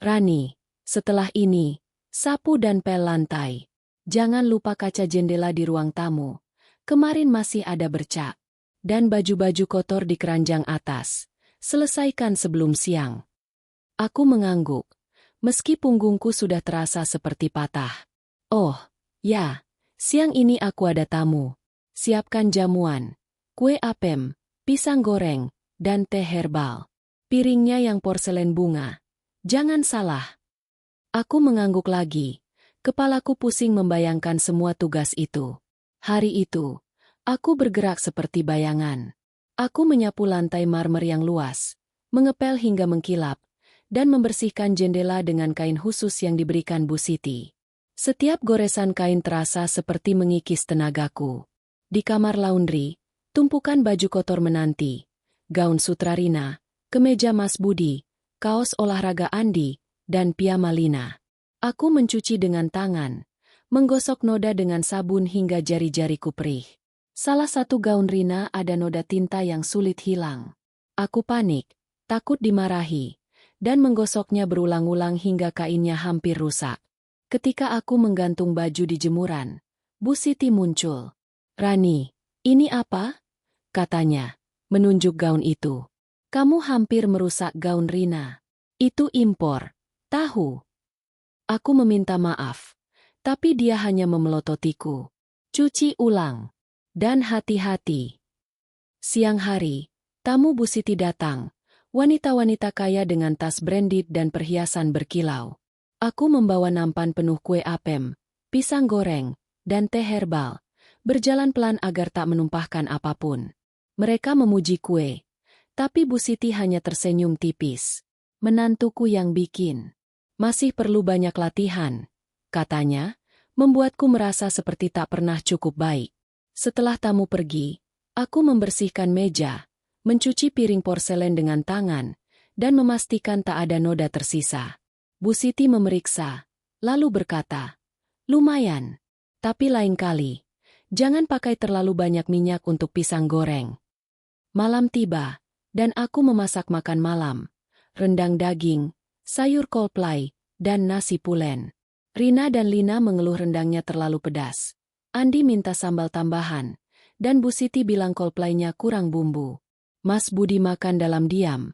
Rani, setelah ini, sapu dan pel lantai. Jangan lupa kaca jendela di ruang tamu. Kemarin masih ada bercak. Dan baju-baju kotor di keranjang atas. Selesaikan sebelum siang. Aku mengangguk, meski punggungku sudah terasa seperti patah. Oh, ya, siang ini aku ada tamu. Siapkan jamuan, kue apem, pisang goreng, dan teh herbal. Piringnya yang porselen bunga. Jangan salah. Aku mengangguk lagi. Kepalaku pusing membayangkan semua tugas itu. Hari itu, aku bergerak seperti bayangan. Aku menyapu lantai marmer yang luas, mengepel hingga mengkilap, dan membersihkan jendela dengan kain khusus yang diberikan Bu Siti. Setiap goresan kain terasa seperti mengikis tenagaku. Di kamar laundry, tumpukan baju kotor menanti, gaun sutra Rina, kemeja Mas Budi, kaos olahraga Andi, dan piyama Lina. Aku mencuci dengan tangan, menggosok noda dengan sabun hingga jari-jariku perih. Salah satu gaun Rina ada noda tinta yang sulit hilang. Aku panik, takut dimarahi, dan menggosoknya berulang-ulang hingga kainnya hampir rusak. Ketika aku menggantung baju di jemuran, Bu Siti muncul. Rani, ini apa? Katanya, menunjuk gaun itu. Kamu hampir merusak gaun Rina. Itu impor, tahu. Aku meminta maaf, tapi dia hanya memelototiku. Cuci ulang. Dan hati-hati. Siang hari, tamu Bu Siti datang. Wanita-wanita kaya dengan tas branded dan perhiasan berkilau. Aku membawa nampan penuh kue apem, pisang goreng, dan teh herbal. Berjalan pelan agar tak menumpahkan apapun. Mereka memuji kue. Tapi Bu Siti hanya tersenyum tipis. Menantuku yang bikin. Masih perlu banyak latihan, katanya, membuatku merasa seperti tak pernah cukup baik. Setelah tamu pergi, aku membersihkan meja, mencuci piring porselen dengan tangan, dan memastikan tak ada noda tersisa. Bu Siti memeriksa, lalu berkata, lumayan, tapi lain kali, jangan pakai terlalu banyak minyak untuk pisang goreng. Malam tiba, dan aku memasak makan malam, rendang daging, sayur kol plai, dan nasi pulen. Rina dan Lina mengeluh rendangnya terlalu pedas. Andi minta sambal tambahan, dan Bu Siti bilang kol plainya kurang bumbu. Mas Budi makan dalam diam,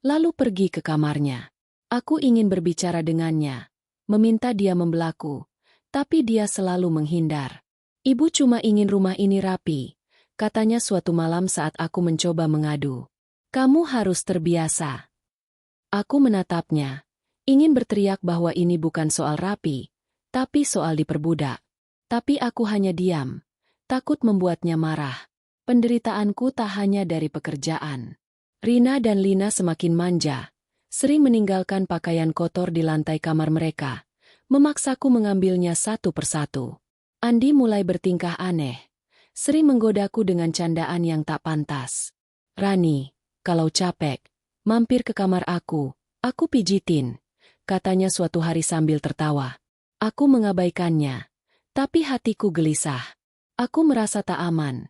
lalu pergi ke kamarnya. Aku ingin berbicara dengannya, meminta dia membelaku, tapi dia selalu menghindar. Ibu cuma ingin rumah ini rapi, katanya suatu malam saat aku mencoba mengadu. Kamu harus terbiasa. Aku menatapnya, ingin berteriak bahwa ini bukan soal rapi, tapi soal diperbudak. Tapi aku hanya diam, takut membuatnya marah. Penderitaanku tak hanya dari pekerjaan. Rina dan Lina semakin manja, sering meninggalkan pakaian kotor di lantai kamar mereka, memaksaku mengambilnya satu persatu. Andi mulai bertingkah aneh, sering menggodaku dengan candaan yang tak pantas. Rani, kalau capek, mampir ke kamar aku pijitin, katanya suatu hari sambil tertawa. Aku mengabaikannya, tapi hatiku gelisah. Aku merasa tak aman,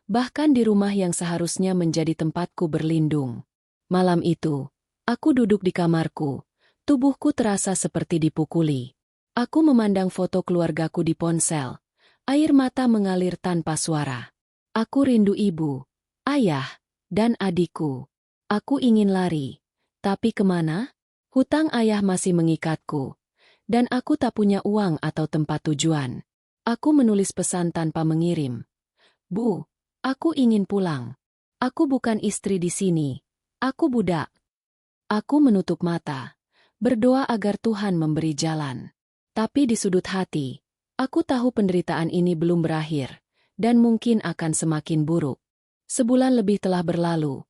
bahkan di rumah yang seharusnya menjadi tempatku berlindung. Malam itu, aku duduk di kamarku, tubuhku terasa seperti dipukuli. Aku memandang foto keluargaku di ponsel, air mata mengalir tanpa suara. Aku rindu ibu, ayah, dan adikku. Aku ingin lari. Tapi kemana? Hutang ayah masih mengikatku. Dan aku tak punya uang atau tempat tujuan. Aku menulis pesan tanpa mengirim. Bu, aku ingin pulang. Aku bukan istri di sini. Aku budak. Aku menutup mata, berdoa agar Tuhan memberi jalan. Tapi di sudut hati, aku tahu penderitaan ini belum berakhir, dan mungkin akan semakin buruk. Sebulan lebih telah berlalu,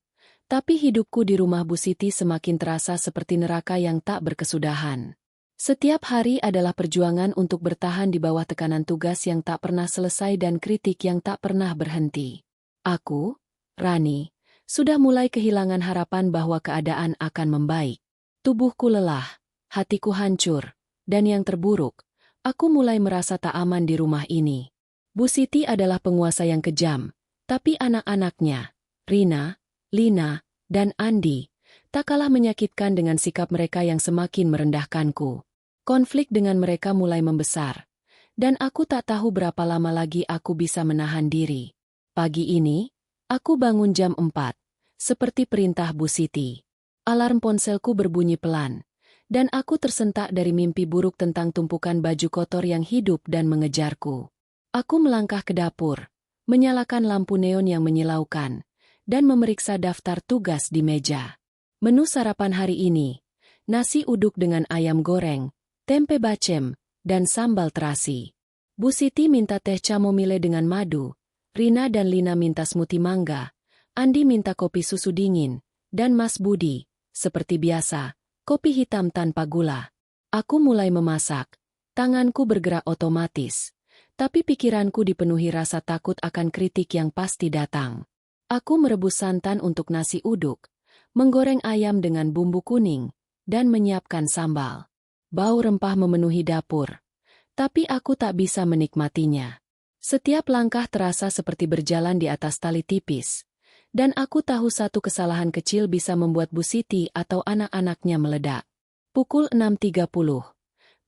tapi hidupku di rumah Bu Siti semakin terasa seperti neraka yang tak berkesudahan. Setiap hari adalah perjuangan untuk bertahan di bawah tekanan tugas yang tak pernah selesai dan kritik yang tak pernah berhenti. Aku, Rani, sudah mulai kehilangan harapan bahwa keadaan akan membaik. Tubuhku lelah, hatiku hancur, dan yang terburuk, aku mulai merasa tak aman di rumah ini. Bu Siti adalah penguasa yang kejam, tapi anak-anaknya, Rina, Lina, dan Andi, tak kalah menyakitkan dengan sikap mereka yang semakin merendahkanku. Konflik dengan mereka mulai membesar, dan aku tak tahu berapa lama lagi aku bisa menahan diri. Pagi ini, aku bangun jam 4, seperti perintah Bu Siti. Alarm ponselku berbunyi pelan, dan aku tersentak dari mimpi buruk tentang tumpukan baju kotor yang hidup dan mengejarku. Aku melangkah ke dapur, menyalakan lampu neon yang menyilaukan, dan memeriksa daftar tugas di meja. Menu sarapan hari ini, nasi uduk dengan ayam goreng, tempe bacem, dan sambal terasi. Bu Siti minta teh chamomile dengan madu, Rina dan Lina minta smoothie mangga, Andi minta kopi susu dingin, dan Mas Budi, seperti biasa, kopi hitam tanpa gula. Aku mulai memasak, tanganku bergerak otomatis, tapi pikiranku dipenuhi rasa takut akan kritik yang pasti datang. Aku merebus santan untuk nasi uduk, menggoreng ayam dengan bumbu kuning, dan menyiapkan sambal. Bau rempah memenuhi dapur, tapi aku tak bisa menikmatinya. Setiap langkah terasa seperti berjalan di atas tali tipis, dan aku tahu satu kesalahan kecil bisa membuat Bu Siti atau anak-anaknya meledak. Pukul 6.30.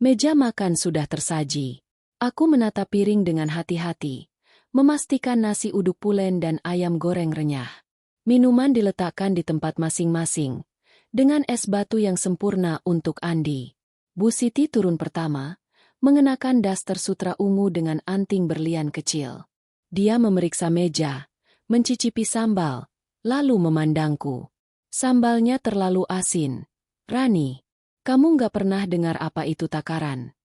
Meja makan sudah tersaji. Aku menata piring dengan hati-hati, memastikan nasi uduk pulen dan ayam goreng renyah. Minuman diletakkan di tempat masing-masing, dengan es batu yang sempurna untuk Andi. Bu Siti turun pertama, mengenakan daster sutra ungu dengan anting berlian kecil. Dia memeriksa meja, mencicipi sambal, lalu memandangku. Sambalnya terlalu asin. Rani, kamu nggak pernah dengar apa itu takaran?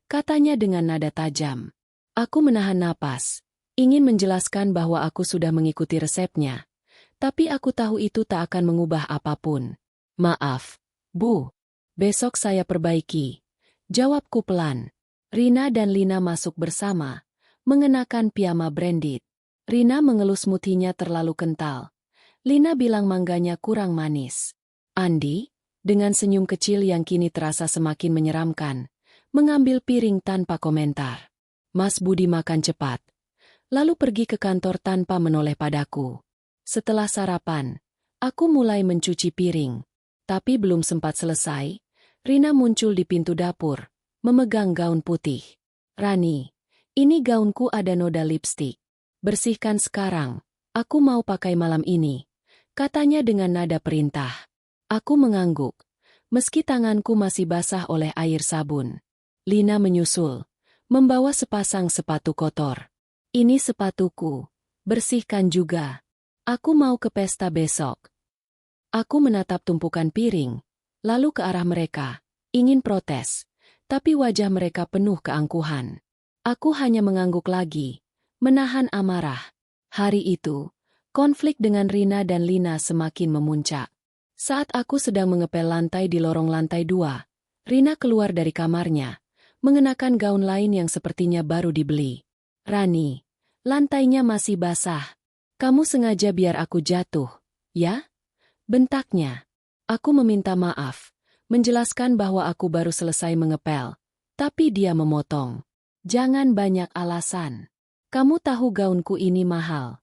Katanya dengan nada tajam. Aku menahan napas, ingin menjelaskan bahwa aku sudah mengikuti resepnya. Tapi aku tahu itu tak akan mengubah apapun. Maaf, Bu. Besok saya perbaiki. Jawabku pelan. Rina dan Lina masuk bersama, mengenakan piyama branded. Rina mengelus smoothie-nya terlalu kental. Lina bilang mangganya kurang manis. Andi, dengan senyum kecil yang kini terasa semakin menyeramkan, mengambil piring tanpa komentar. Mas Budi makan cepat, lalu pergi ke kantor tanpa menoleh padaku. Setelah sarapan, aku mulai mencuci piring. Tapi belum sempat selesai, Rina muncul di pintu dapur, memegang gaun putih. Rani, ini gaunku ada noda lipstik. Bersihkan sekarang, aku mau pakai malam ini, katanya dengan nada perintah. Aku mengangguk, meski tanganku masih basah oleh air sabun. Lina menyusul, membawa sepasang sepatu kotor. Ini sepatuku, bersihkan juga. Aku mau ke pesta besok. Aku menatap tumpukan piring, lalu ke arah mereka, ingin protes. Tapi wajah mereka penuh keangkuhan. Aku hanya mengangguk lagi, menahan amarah. Hari itu, konflik dengan Rina dan Lina semakin memuncak. Saat aku sedang mengepel lantai di lorong lantai 2, Rina keluar dari kamarnya, mengenakan gaun lain yang sepertinya baru dibeli. Rani, lantainya masih basah. Kamu sengaja biar aku jatuh, ya? Bentaknya. Aku meminta maaf. Menjelaskan bahwa aku baru selesai mengepel, tapi dia memotong. Jangan banyak alasan. Kamu tahu gaunku ini mahal.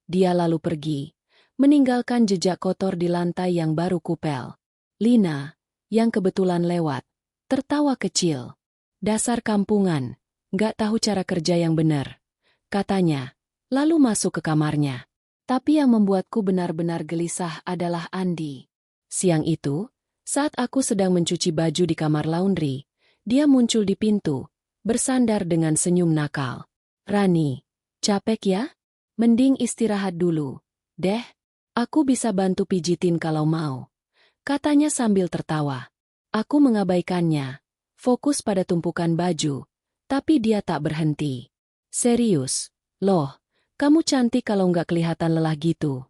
Dia lalu pergi, meninggalkan jejak kotor di lantai yang baru kupel. Lina, yang kebetulan lewat, tertawa kecil. Dasar kampungan, nggak tahu cara kerja yang benar, katanya, lalu masuk ke kamarnya. Tapi yang membuatku benar-benar gelisah adalah Andi. Siang itu, saat aku sedang mencuci baju di kamar laundry, dia muncul di pintu, bersandar dengan senyum nakal. Rani, capek ya? Mending istirahat dulu, deh. Aku bisa bantu pijitin kalau mau, katanya sambil tertawa. Aku mengabaikannya, fokus pada tumpukan baju, tapi dia tak berhenti. Serius, loh, kamu cantik kalau nggak kelihatan lelah gitu.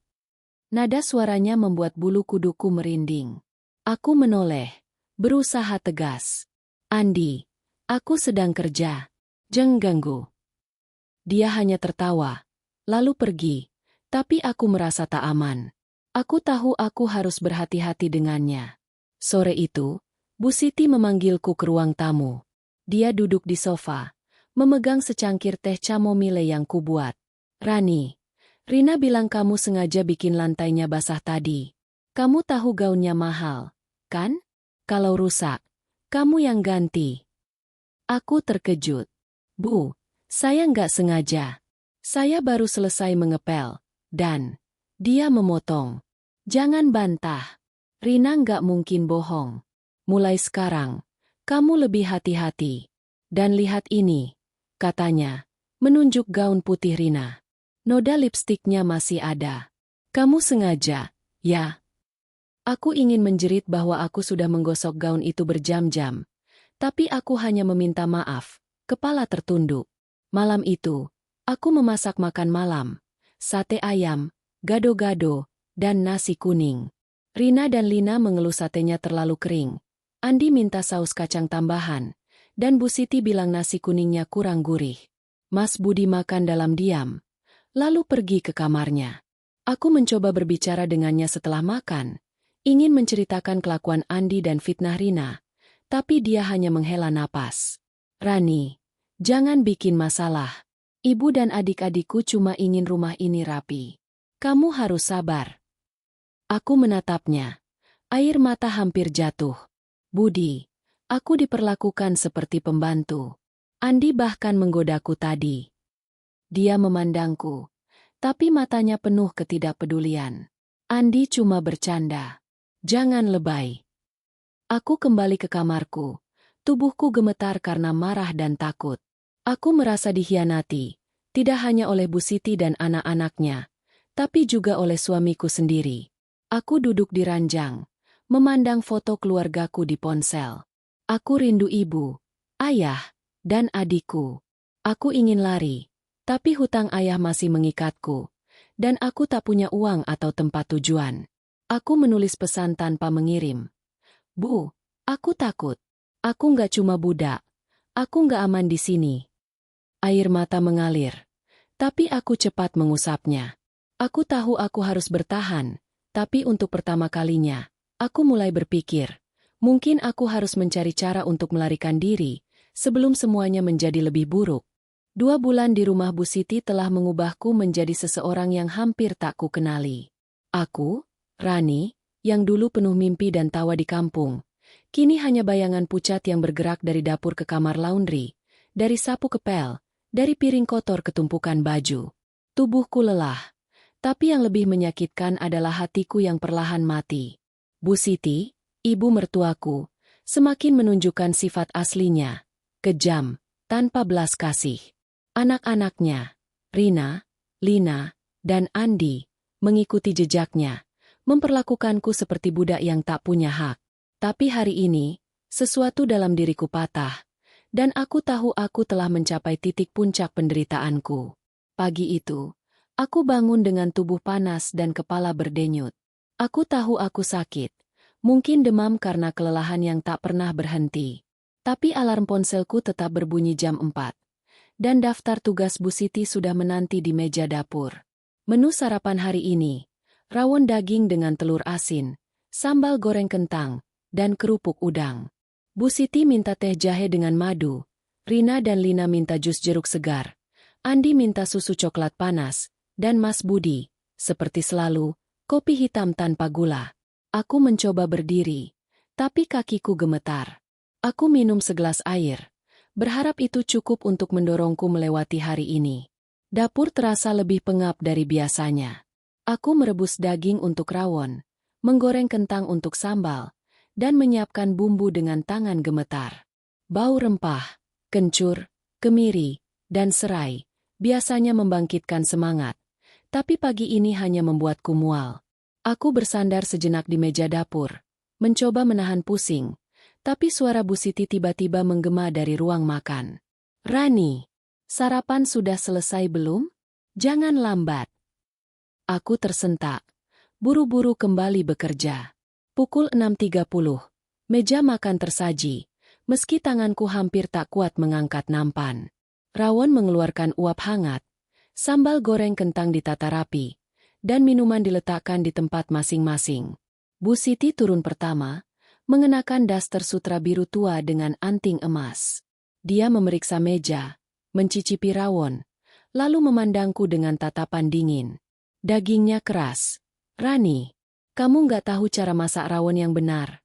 Nada suaranya membuat bulu kuduku merinding. Aku menoleh, berusaha tegas. Andi, aku sedang kerja. Jangan ganggu. Dia hanya tertawa, lalu pergi, tapi aku merasa tak aman. Aku tahu aku harus berhati-hati dengannya. Sore itu, Bu Siti memanggilku ke ruang tamu. Dia duduk di sofa, memegang secangkir teh chamomile yang kubuat. Rani, Rina bilang kamu sengaja bikin lantainya basah tadi. Kamu tahu gaunnya mahal, kan? Kalau rusak, kamu yang ganti. Aku terkejut. Bu, saya nggak sengaja. Saya baru selesai mengepel, dan dia memotong. Jangan bantah. Rina nggak mungkin bohong. Mulai sekarang, kamu lebih hati-hati. Dan lihat ini, katanya, menunjuk gaun putih Rina. Noda lipstiknya masih ada. Kamu sengaja, ya? Aku ingin menjerit bahwa aku sudah menggosok gaun itu berjam-jam. Tapi aku hanya meminta maaf, kepala tertunduk. Malam itu, aku memasak makan malam. Sate ayam, gado-gado, dan nasi kuning. Rina dan Lina mengeluh satenya terlalu kering. Andi minta saus kacang tambahan. Dan Bu Siti bilang nasi kuningnya kurang gurih. Mas Budi makan dalam diam. Lalu pergi ke kamarnya. Aku mencoba berbicara dengannya setelah makan. Ingin menceritakan kelakuan Andi dan fitnah Rina. Tapi dia hanya menghela napas. Rani, jangan bikin masalah. Ibu dan adik-adikku cuma ingin rumah ini rapi. Kamu harus sabar. Aku menatapnya. Air mata hampir jatuh. Budi, aku diperlakukan seperti pembantu. Andi bahkan menggodaku tadi. Dia memandangku, tapi matanya penuh ketidakpedulian. Andi cuma bercanda. Jangan lebay. Aku kembali ke kamarku. Tubuhku gemetar karena marah dan takut. Aku merasa dikhianati, tidak hanya oleh Bu Siti dan anak-anaknya, tapi juga oleh suamiku sendiri. Aku duduk di ranjang, memandang foto keluargaku di ponsel. Aku rindu ibu, ayah, dan adikku. Aku ingin lari, tapi hutang ayah masih mengikatku, dan aku tak punya uang atau tempat tujuan. Aku menulis pesan tanpa mengirim. Bu, aku takut. Aku nggak cuma budak. Aku nggak aman di sini. Air mata mengalir. Tapi aku cepat mengusapnya. Aku tahu aku harus bertahan. Tapi untuk pertama kalinya, aku mulai berpikir. Mungkin aku harus mencari cara untuk melarikan diri, sebelum semuanya menjadi lebih buruk. 2 bulan di rumah Bu Siti telah mengubahku menjadi seseorang yang hampir tak ku kenali. Aku, Rani, yang dulu penuh mimpi dan tawa di kampung, kini hanya bayangan pucat yang bergerak dari dapur ke kamar laundry, dari sapu ke pel, dari piring kotor ke tumpukan baju. Tubuhku lelah, tapi yang lebih menyakitkan adalah hatiku yang perlahan mati. Bu Siti, ibu mertuaku, semakin menunjukkan sifat aslinya, kejam, tanpa belas kasih. Anak-anaknya, Rina, Lina, dan Andi, mengikuti jejaknya. Memperlakukanku seperti budak yang tak punya hak. Tapi hari ini, sesuatu dalam diriku patah, dan aku tahu aku telah mencapai titik puncak penderitaanku. Pagi itu, aku bangun dengan tubuh panas dan kepala berdenyut. Aku tahu aku sakit, mungkin demam karena kelelahan yang tak pernah berhenti. Tapi alarm ponselku tetap berbunyi jam 4. Dan daftar tugas Bu Siti sudah menanti di meja dapur. Menu sarapan hari ini, rawon daging dengan telur asin, sambal goreng kentang, dan kerupuk udang. Bu Siti minta teh jahe dengan madu, Rina dan Lina minta jus jeruk segar, Andi minta susu coklat panas, dan Mas Budi, seperti selalu, kopi hitam tanpa gula. Aku mencoba berdiri, tapi kakiku gemetar. Aku minum segelas air, berharap itu cukup untuk mendorongku melewati hari ini. Dapur terasa lebih pengap dari biasanya. Aku merebus daging untuk rawon, menggoreng kentang untuk sambal, dan menyiapkan bumbu dengan tangan gemetar. Bau rempah, kencur, kemiri, dan serai biasanya membangkitkan semangat, tapi pagi ini hanya membuatku mual. Aku bersandar sejenak di meja dapur, mencoba menahan pusing, tapi suara Bu Siti tiba-tiba menggema dari ruang makan. "Rani, sarapan sudah selesai belum? Jangan lambat." Aku tersentak, buru-buru kembali bekerja. Pukul 6.30, meja makan tersaji, meski tanganku hampir tak kuat mengangkat nampan. Rawon mengeluarkan uap hangat, sambal goreng kentang ditata rapi, dan minuman diletakkan di tempat masing-masing. Bu Siti turun pertama, mengenakan daster sutra biru tua dengan anting emas. Dia memeriksa meja, mencicipi rawon, lalu memandangku dengan tatapan dingin. Dagingnya keras. "Rani, kamu nggak tahu cara masak rawon yang benar,"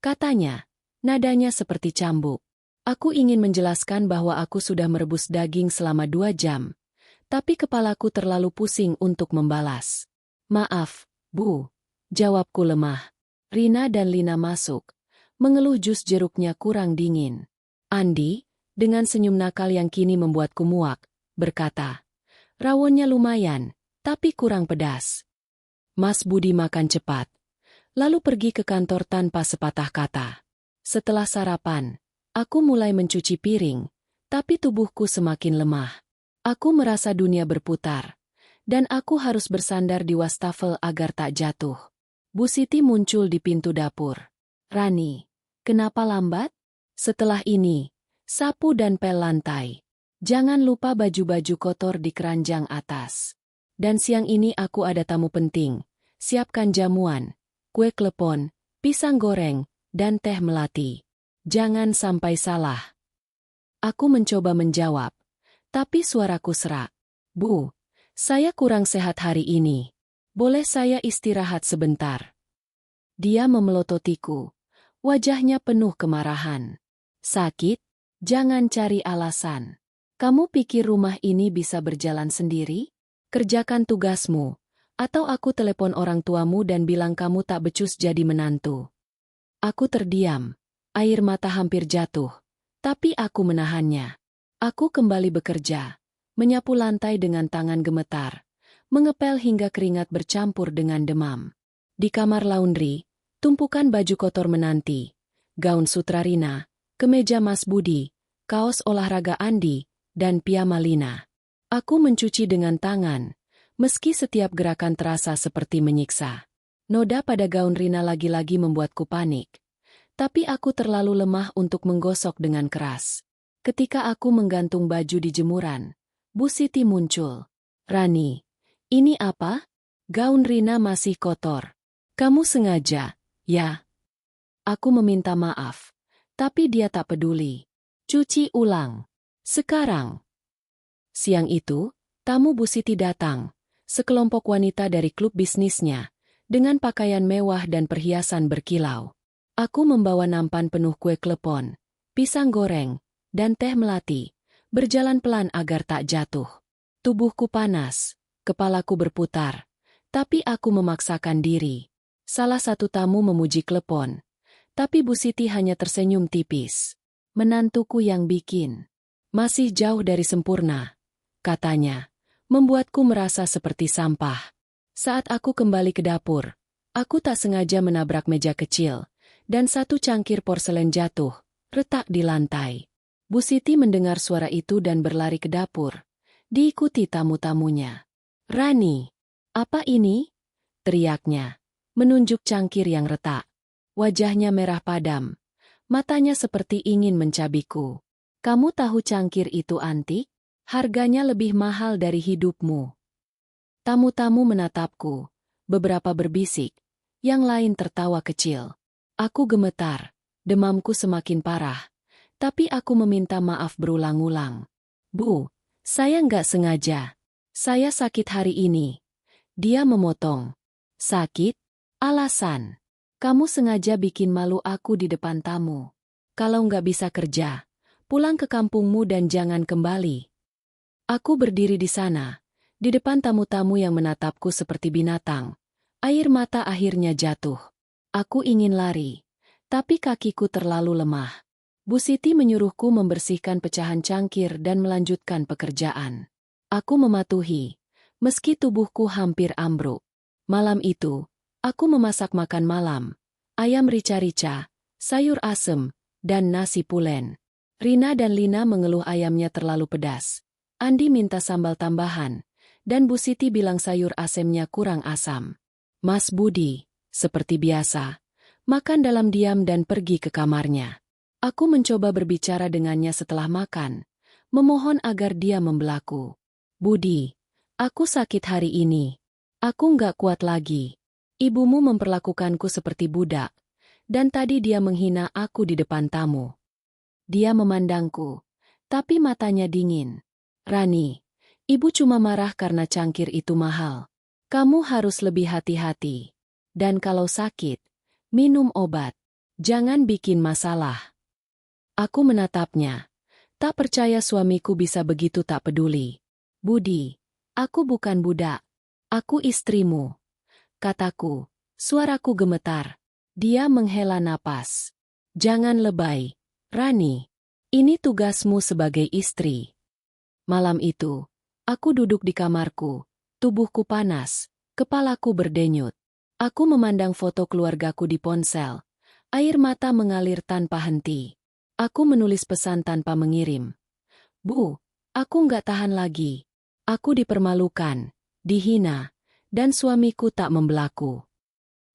katanya, nadanya seperti cambuk. Aku ingin menjelaskan bahwa aku sudah merebus daging selama 2 jam, tapi kepalaku terlalu pusing untuk membalas. "Maaf, Bu," jawabku lemah. Rina dan Lina masuk, mengeluh jus jeruknya kurang dingin. Andi, dengan senyum nakal yang kini membuatku muak, berkata, "Rawonnya lumayan, tapi kurang pedas." Mas Budi makan cepat, lalu pergi ke kantor tanpa sepatah kata. Setelah sarapan, aku mulai mencuci piring, tapi tubuhku semakin lemah. Aku merasa dunia berputar, dan aku harus bersandar di wastafel agar tak jatuh. Bu Siti muncul di pintu dapur. "Rani, kenapa lambat? Setelah ini, sapu dan pel lantai. Jangan lupa baju-baju kotor di keranjang atas. Dan siang ini aku ada tamu penting. Siapkan jamuan, kue klepon, pisang goreng, dan teh melati. Jangan sampai salah." Aku mencoba menjawab, tapi suaraku serak. "Bu, saya kurang sehat hari ini. Boleh saya istirahat sebentar?" Dia memelototiku, wajahnya penuh kemarahan. "Sakit? Jangan cari alasan. Kamu pikir rumah ini bisa berjalan sendiri? Kerjakan tugasmu, atau aku telepon orang tuamu dan bilang kamu tak becus jadi menantu." Aku terdiam, air mata hampir jatuh, tapi aku menahannya. Aku kembali bekerja, menyapu lantai dengan tangan gemetar, mengepel hingga keringat bercampur dengan demam. Di kamar laundry, tumpukan baju kotor menanti, gaun sutra Rina, kemeja Mas Budi, kaos olahraga Andi, dan piyama Lina. Aku mencuci dengan tangan, meski setiap gerakan terasa seperti menyiksa. Noda pada gaun Rina lagi-lagi membuatku panik. Tapi aku terlalu lemah untuk menggosok dengan keras. Ketika aku menggantung baju di jemuran, Bu Siti muncul. "Rani, ini apa? Gaun Rina masih kotor. Kamu sengaja, ya?" Aku meminta maaf, tapi dia tak peduli. "Cuci ulang. Sekarang." Siang itu, tamu Bu Siti datang, sekelompok wanita dari klub bisnisnya, dengan pakaian mewah dan perhiasan berkilau. Aku membawa nampan penuh kue klepon, pisang goreng, dan teh melati, berjalan pelan agar tak jatuh. Tubuhku panas, kepalaku berputar, tapi aku memaksakan diri. Salah satu tamu memuji klepon, tapi Bu Siti hanya tersenyum tipis. "Menantuku yang bikin. Masih jauh dari sempurna," katanya, membuatku merasa seperti sampah. Saat aku kembali ke dapur, aku tak sengaja menabrak meja kecil, dan satu cangkir porselen jatuh, retak di lantai. Bu Siti mendengar suara itu dan berlari ke dapur, diikuti tamu-tamunya. "Rani, apa ini?" teriaknya, menunjuk cangkir yang retak. Wajahnya merah padam, matanya seperti ingin mencabiku. "Kamu tahu cangkir itu antik? Harganya lebih mahal dari hidupmu." Tamu-tamu menatapku, beberapa berbisik, yang lain tertawa kecil. Aku gemetar, demamku semakin parah, tapi aku meminta maaf berulang-ulang. "Bu, saya nggak sengaja. Saya sakit hari ini." Dia memotong. "Sakit? Alasan? Kamu sengaja bikin malu aku di depan tamu. Kalau nggak bisa kerja, pulang ke kampungmu dan jangan kembali." Aku berdiri di sana, di depan tamu-tamu yang menatapku seperti binatang. Air mata akhirnya jatuh. Aku ingin lari, tapi kakiku terlalu lemah. Bu Siti menyuruhku membersihkan pecahan cangkir dan melanjutkan pekerjaan. Aku mematuhi, meski tubuhku hampir ambruk. Malam itu, Aku memasak makan malam, ayam rica-rica, sayur asem, dan nasi pulen. Rina dan Lina mengeluh ayamnya terlalu pedas. Andi minta sambal tambahan, dan Bu Siti bilang sayur asemnya kurang asam. Mas Budi, seperti biasa, makan dalam diam dan pergi ke kamarnya. Aku mencoba berbicara dengannya setelah makan, memohon agar dia membelaku. Budi, aku sakit hari ini. Aku nggak kuat lagi. Ibumu memperlakukanku seperti budak, dan tadi dia menghina aku di depan tamu. Dia memandangku, tapi matanya dingin. Rani, ibu cuma marah karena cangkir itu mahal. Kamu harus lebih hati-hati. Dan kalau sakit, minum obat. Jangan bikin masalah. Aku menatapnya. Tak percaya suamiku bisa begitu tak peduli. Budi, aku bukan budak. Aku istrimu. Kataku, suaraku gemetar. Dia menghela napas. Jangan lebay. Rani, ini tugasmu sebagai istri. Malam itu, aku duduk di kamarku, tubuhku panas, kepalaku berdenyut. Aku memandang foto keluargaku di ponsel. Air mata mengalir tanpa henti. Aku menulis pesan tanpa mengirim. Bu, aku nggak tahan lagi. Aku dipermalukan, dihina, dan suamiku tak membelaku.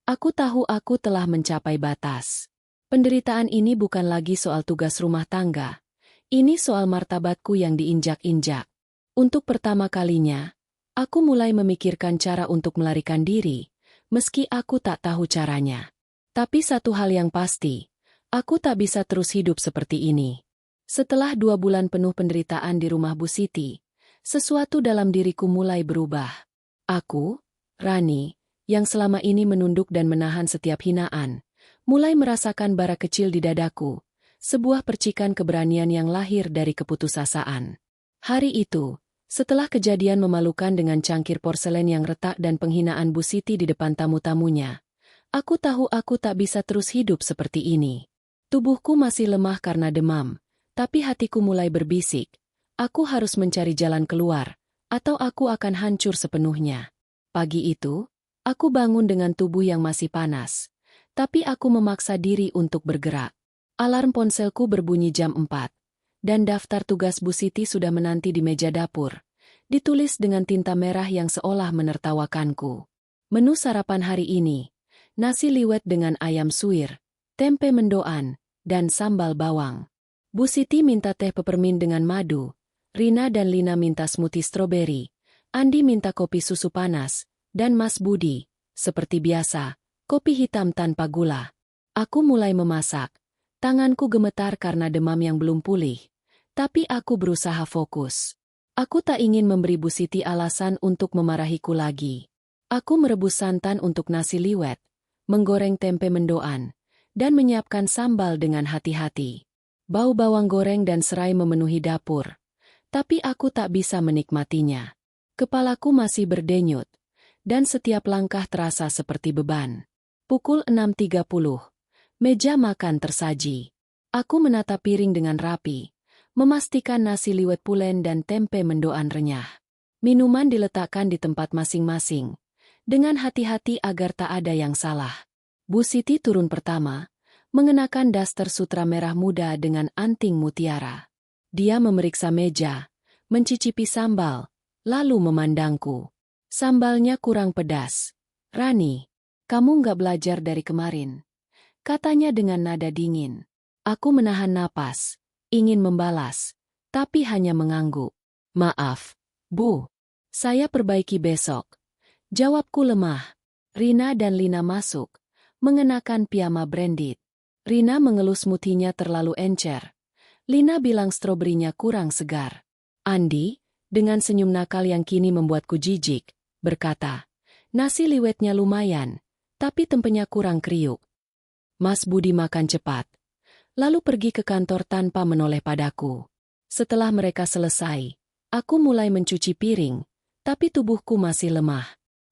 Aku tahu aku telah mencapai batas. Penderitaan ini bukan lagi soal tugas rumah tangga. Ini soal martabatku yang diinjak-injak. Untuk pertama kalinya, aku mulai memikirkan cara untuk melarikan diri, meski aku tak tahu caranya. Tapi satu hal yang pasti, aku tak bisa terus hidup seperti ini. Setelah 2 bulan penuh penderitaan di rumah Bu Siti, sesuatu dalam diriku mulai berubah. Aku, Rani, yang selama ini menunduk dan menahan setiap hinaan, mulai merasakan bara kecil di dadaku, sebuah percikan keberanian yang lahir dari keputusasaan. Hari itu, setelah kejadian memalukan dengan cangkir porselen yang retak dan penghinaan Bu Siti di depan tamu-tamunya, aku tahu aku tak bisa terus hidup seperti ini. Tubuhku masih lemah karena demam, tapi hatiku mulai berbisik. Aku harus mencari jalan keluar, atau aku akan hancur sepenuhnya. Pagi itu, aku bangun dengan tubuh yang masih panas, tapi aku memaksa diri untuk bergerak. Alarm ponselku berbunyi jam 4, dan daftar tugas Bu Siti sudah menanti di meja dapur, ditulis dengan tinta merah yang seolah menertawakanku. Menu sarapan hari ini, nasi liwet dengan ayam suwir, tempe mendoan, dan sambal bawang. Bu Siti minta teh peppermint dengan madu, Rina dan Lina minta smoothie stroberi, Andi minta kopi susu panas, dan Mas Budi, seperti biasa, kopi hitam tanpa gula. Aku mulai memasak. Tanganku gemetar karena demam yang belum pulih, tapi aku berusaha fokus. Aku tak ingin memberi Bu Siti alasan untuk memarahiku lagi. Aku merebus santan untuk nasi liwet, menggoreng tempe mendoan, dan menyiapkan sambal dengan hati-hati. Bau bawang goreng dan serai memenuhi dapur, tapi aku tak bisa menikmatinya. Kepalaku masih berdenyut, dan setiap langkah terasa seperti beban. Pukul 6.30. Meja makan tersaji. Aku menata piring dengan rapi, memastikan nasi liwet pulen dan tempe mendoan renyah. Minuman diletakkan di tempat masing-masing, dengan hati-hati agar tak ada yang salah. Bu Siti turun pertama, mengenakan daster sutra merah muda dengan anting mutiara. Dia memeriksa meja, mencicipi sambal, lalu memandangku. Sambalnya kurang pedas. Rani, kamu nggak belajar dari kemarin, katanya dengan nada dingin. Aku menahan napas, ingin membalas, tapi hanya mengangguk. Maaf, Bu. Saya perbaiki besok. Jawabku lemah. Rina dan Lina masuk, mengenakan piyama branded. Rina mengeluh smoothie-nya terlalu encer. Lina bilang stroberinya kurang segar. Andi, dengan senyum nakal yang kini membuatku jijik, berkata, nasi liwetnya lumayan, tapi tempenya kurang kriuk. Mas Budi makan cepat, lalu pergi ke kantor tanpa menoleh padaku. Setelah mereka selesai, aku mulai mencuci piring, tapi tubuhku masih lemah.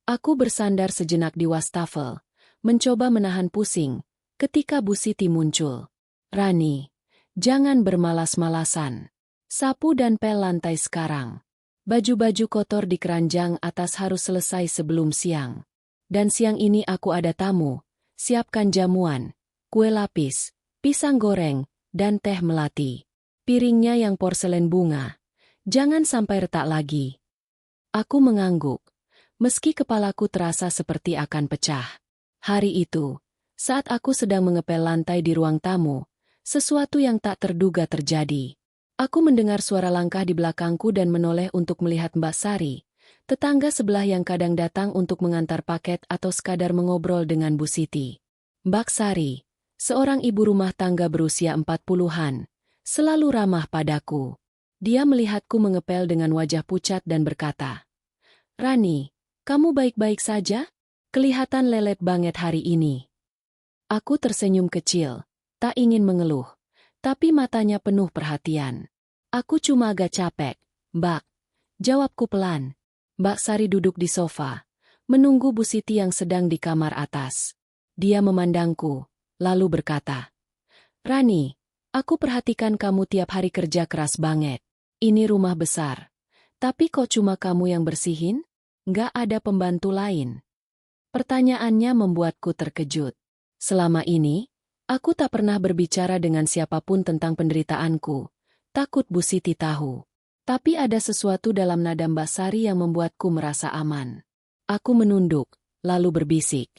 Aku bersandar sejenak di wastafel, mencoba menahan pusing, ketika Bu Siti muncul. Rani, jangan bermalas-malasan. Sapu dan pel lantai sekarang. Baju-baju kotor di keranjang atas harus selesai sebelum siang. Dan siang ini aku ada tamu. Siapkan jamuan, kue lapis, pisang goreng, dan teh melati. Piringnya yang porselen bunga. Jangan sampai retak lagi. Aku mengangguk. Meski kepalaku terasa seperti akan pecah. Hari itu, saat aku sedang mengepel lantai di ruang tamu, sesuatu yang tak terduga terjadi. Aku mendengar suara langkah di belakangku dan menoleh untuk melihat Mbak Sari, tetangga sebelah yang kadang datang untuk mengantar paket atau sekadar mengobrol dengan Bu Siti. Mbak Sari, seorang ibu rumah tangga berusia 40-an, selalu ramah padaku. Dia melihatku mengepel dengan wajah pucat dan berkata, "Rani, kamu baik-baik saja? Kelihatan lelet banget hari ini." Aku tersenyum kecil, tak ingin mengeluh, tapi matanya penuh perhatian. "Aku cuma agak capek, Mbak," jawabku pelan. Mbak Sari duduk di sofa, menunggu Bu Siti yang sedang di kamar atas. Dia memandangku, lalu berkata, "Rani, aku perhatikan kamu tiap hari kerja keras banget. Ini rumah besar. Tapi kok cuma kamu yang bersihin? Nggak ada pembantu lain?" Pertanyaannya membuatku terkejut. Selama ini, aku tak pernah berbicara dengan siapapun tentang penderitaanku. Takut Bu Siti tahu. Tapi ada sesuatu dalam nada Mbak Sari yang membuatku merasa aman. Aku menunduk, lalu berbisik,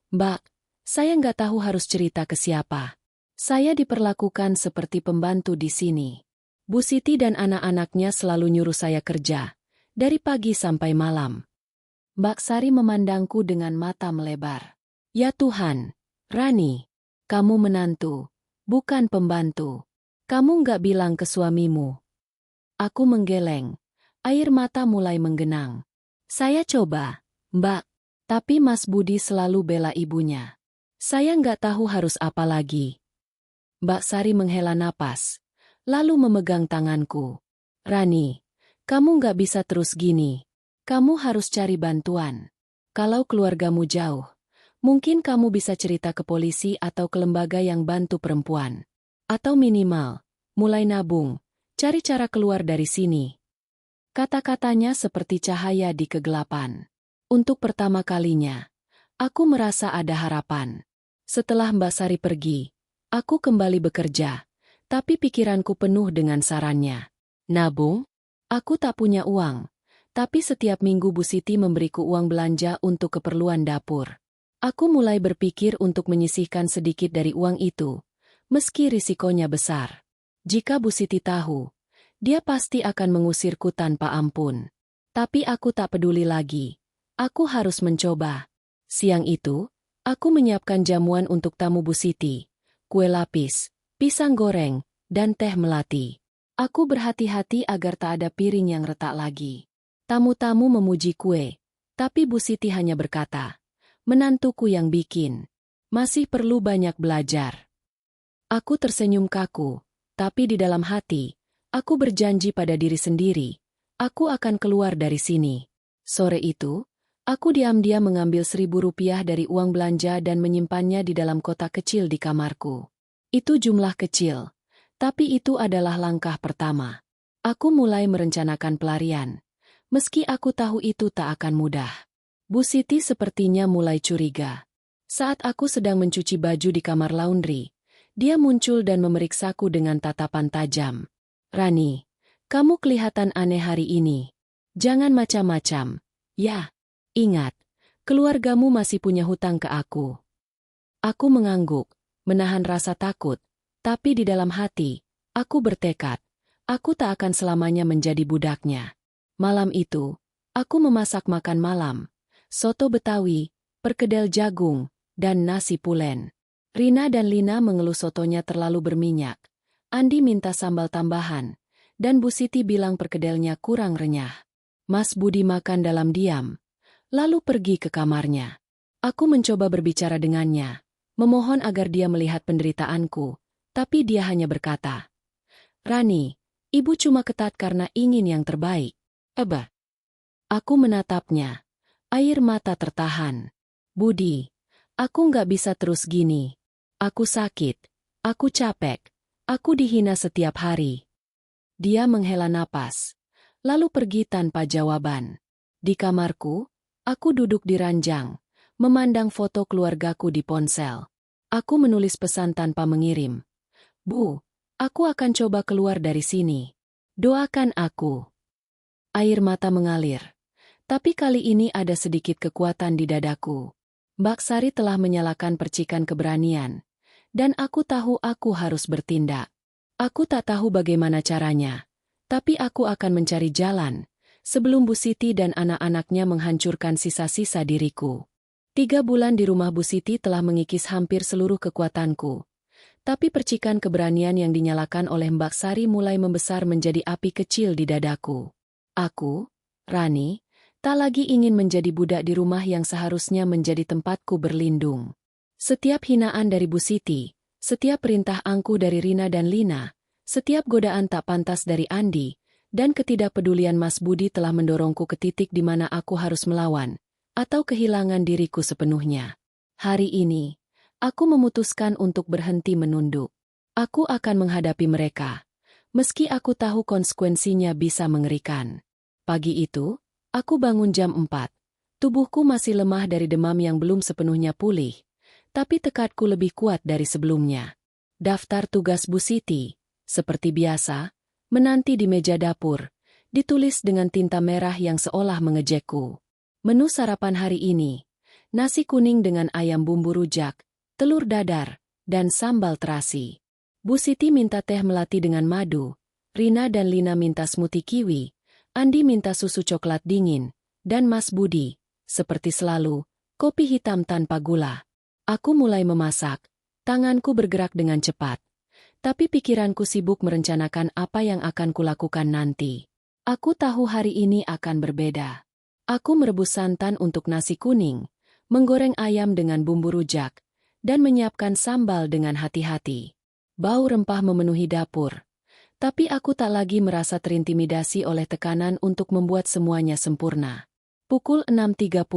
"Mbak, saya nggak tahu harus cerita ke siapa. Saya diperlakukan seperti pembantu di sini. Bu Siti dan anak-anaknya selalu nyuruh saya kerja, dari pagi sampai malam." Mbak Sari memandangku dengan mata melebar. "Ya Tuhan, Rani, kamu menantu, bukan pembantu. Kamu nggak bilang ke suamimu?" Aku menggeleng. Air mata mulai menggenang. "Saya coba, Mbak. Tapi Mas Budi selalu bela ibunya. Saya nggak tahu harus apa lagi." Mbak Sari menghela napas, lalu memegang tanganku. "Rani, kamu nggak bisa terus gini. Kamu harus cari bantuan. Kalau keluargamu jauh, mungkin kamu bisa cerita ke polisi atau ke lembaga yang bantu perempuan. Atau minimal, mulai nabung, cari cara keluar dari sini." Kata-katanya seperti cahaya di kegelapan. Untuk pertama kalinya, aku merasa ada harapan. Setelah Mbak Sari pergi, aku kembali bekerja, tapi pikiranku penuh dengan sarannya. Nabung? Aku tak punya uang, tapi setiap minggu Bu Siti memberiku uang belanja untuk keperluan dapur. Aku mulai berpikir untuk menyisihkan sedikit dari uang itu, meski risikonya besar. Jika Bu Siti tahu, dia pasti akan mengusirku tanpa ampun. Tapi aku tak peduli lagi. Aku harus mencoba. Siang itu, aku menyiapkan jamuan untuk tamu Bu Siti, kue lapis, pisang goreng, dan teh melati. Aku berhati-hati agar tak ada piring yang retak lagi. Tamu-tamu memuji kue, tapi Bu Siti hanya berkata, "Menantuku yang bikin. Masih perlu banyak belajar." Aku tersenyum kaku, tapi di dalam hati, aku berjanji pada diri sendiri, aku akan keluar dari sini. Sore itu, aku diam-diam mengambil Rp1.000 dari uang belanja dan menyimpannya di dalam kotak kecil di kamarku. Itu jumlah kecil, tapi itu adalah langkah pertama. Aku mulai merencanakan pelarian, meski aku tahu itu tak akan mudah. Bu Siti sepertinya mulai curiga. Saat aku sedang mencuci baju di kamar laundry, dia muncul dan memeriksaku dengan tatapan tajam. "Rani, kamu kelihatan aneh hari ini. Jangan macam-macam. Ya, ingat, keluargamu masih punya hutang ke aku." Aku mengangguk, menahan rasa takut, tapi di dalam hati, aku bertekad, aku tak akan selamanya menjadi budaknya. Malam itu, aku memasak makan malam, soto Betawi, perkedel jagung, dan nasi pulen. Rina dan Lina mengeluh sotonya terlalu berminyak. Andi minta sambal tambahan, dan Bu Siti bilang perkedelnya kurang renyah. Mas Budi makan dalam diam, lalu pergi ke kamarnya. Aku mencoba berbicara dengannya, memohon agar dia melihat penderitaanku, tapi dia hanya berkata, "Rani, ibu cuma ketat karena ingin yang terbaik." Eba. Aku menatapnya, air mata tertahan. "Budi, aku nggak bisa terus gini. Aku sakit, aku capek, aku dihina setiap hari." Dia menghela napas, lalu pergi tanpa jawaban. Di kamarku, aku duduk di ranjang, memandang foto keluargaku di ponsel. Aku menulis pesan tanpa mengirim. Bu, aku akan coba keluar dari sini. Doakan aku. Air mata mengalir. Tapi kali ini ada sedikit kekuatan di dadaku. Mbak Sari telah menyalakan percikan keberanian. Dan aku tahu aku harus bertindak. Aku tak tahu bagaimana caranya. Tapi aku akan mencari jalan. Sebelum Bu Siti dan anak-anaknya menghancurkan sisa-sisa diriku. 3 bulan di rumah Bu Siti telah mengikis hampir seluruh kekuatanku. Tapi percikan keberanian yang dinyalakan oleh Mbak Sari mulai membesar menjadi api kecil di dadaku. Aku, Rani, tak lagi ingin menjadi budak di rumah yang seharusnya menjadi tempatku berlindung. Setiap hinaan dari Bu Siti, setiap perintah angku dari Rina dan Lina, setiap godaan tak pantas dari Andi, dan ketidakpedulian Mas Budi telah mendorongku ke titik di mana aku harus melawan, atau kehilangan diriku sepenuhnya. Hari ini, aku memutuskan untuk berhenti menunduk. Aku akan menghadapi mereka, meski aku tahu konsekuensinya bisa mengerikan. Pagi itu, aku bangun jam 4. Tubuhku masih lemah dari demam yang belum sepenuhnya pulih, tapi tekadku lebih kuat dari sebelumnya. Daftar tugas Bu Siti, seperti biasa, menanti di meja dapur, ditulis dengan tinta merah yang seolah mengejekku. Menu sarapan hari ini, nasi kuning dengan ayam bumbu rujak, telur dadar, dan sambal terasi. Bu Siti minta teh melati dengan madu, Rina dan Lina minta smoothie kiwi, Andi minta susu coklat dingin, dan Mas Budi, seperti selalu, kopi hitam tanpa gula. Aku mulai memasak, tanganku bergerak dengan cepat. Tapi pikiranku sibuk merencanakan apa yang akan kulakukan nanti. Aku tahu hari ini akan berbeda. Aku merebus santan untuk nasi kuning, menggoreng ayam dengan bumbu rujak, dan menyiapkan sambal dengan hati-hati. Bau rempah memenuhi dapur. Tapi aku tak lagi merasa terintimidasi oleh tekanan untuk membuat semuanya sempurna. Pukul 6.30.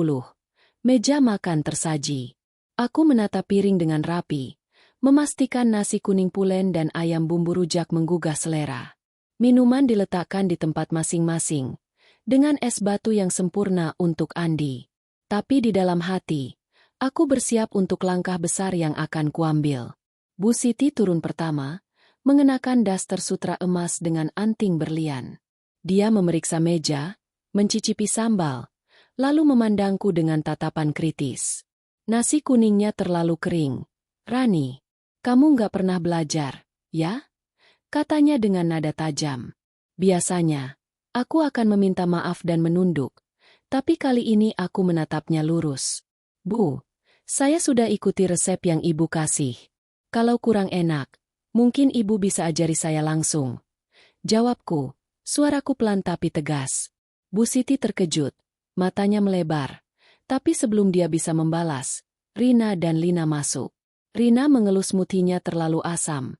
Meja makan tersaji. Aku menata piring dengan rapi, memastikan nasi kuning pulen dan ayam bumbu rujak menggugah selera. Minuman diletakkan di tempat masing-masing, dengan es batu yang sempurna untuk Andi. Tapi di dalam hati, aku bersiap untuk langkah besar yang akan kuambil. Bu Siti turun pertama, mengenakan daster sutra emas dengan anting berlian. Dia memeriksa meja, mencicipi sambal, lalu memandangku dengan tatapan kritis. Nasi kuningnya terlalu kering. Rani, kamu nggak pernah belajar, ya? Katanya dengan nada tajam. Biasanya, aku akan meminta maaf dan menunduk, tapi kali ini aku menatapnya lurus. Bu, saya sudah ikuti resep yang Ibu kasih. Kalau kurang enak, mungkin Ibu bisa ajari saya langsung. Jawabku, suaraku pelan tapi tegas. Bu Siti terkejut, matanya melebar. Tapi sebelum dia bisa membalas, Rina dan Lina masuk. Rina mengeluh smoothie-nya terlalu asam.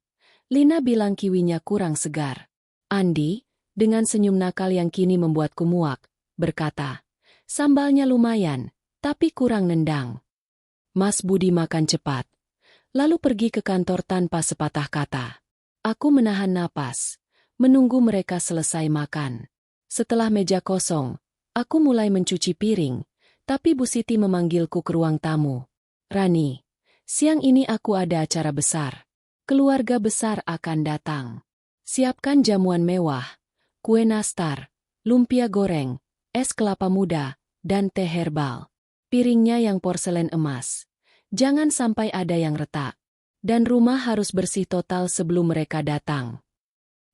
Lina bilang kiwinya kurang segar. Andi, dengan senyum nakal yang kini membuatku muak, berkata, sambalnya lumayan, tapi kurang nendang. Mas Budi makan cepat, lalu pergi ke kantor tanpa sepatah kata. Aku menahan napas, menunggu mereka selesai makan. Setelah meja kosong, aku mulai mencuci piring, tapi Bu Siti memanggilku ke ruang tamu. Rani, siang ini aku ada acara besar. Keluarga besar akan datang. Siapkan jamuan mewah, kue nastar, lumpia goreng, es kelapa muda, dan teh herbal. Piringnya yang porselen emas. Jangan sampai ada yang retak. Dan rumah harus bersih total sebelum mereka datang.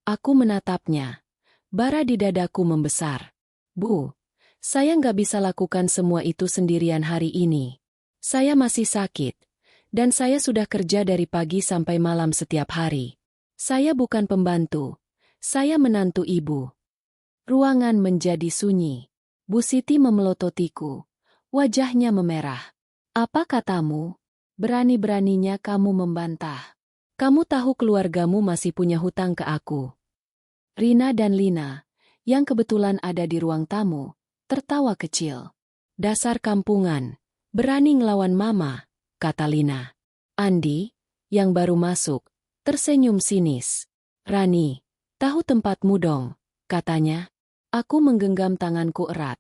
Aku menatapnya. Bara di dadaku membesar. Bu, saya nggak bisa lakukan semua itu sendirian hari ini. Saya masih sakit. Dan saya sudah kerja dari pagi sampai malam setiap hari. Saya bukan pembantu. Saya menantu Ibu. Ruangan menjadi sunyi. Bu Siti memelototiku. Wajahnya memerah. Apa katamu? Berani-beraninya kamu membantah. Kamu tahu keluargamu masih punya hutang ke aku. Rina dan Lina, yang kebetulan ada di ruang tamu, tertawa kecil. Dasar kampungan, berani ngelawan mama, kata Lina. Andi, yang baru masuk, tersenyum sinis. Rani, tahu tempatmu dong, katanya. Aku menggenggam tanganku erat,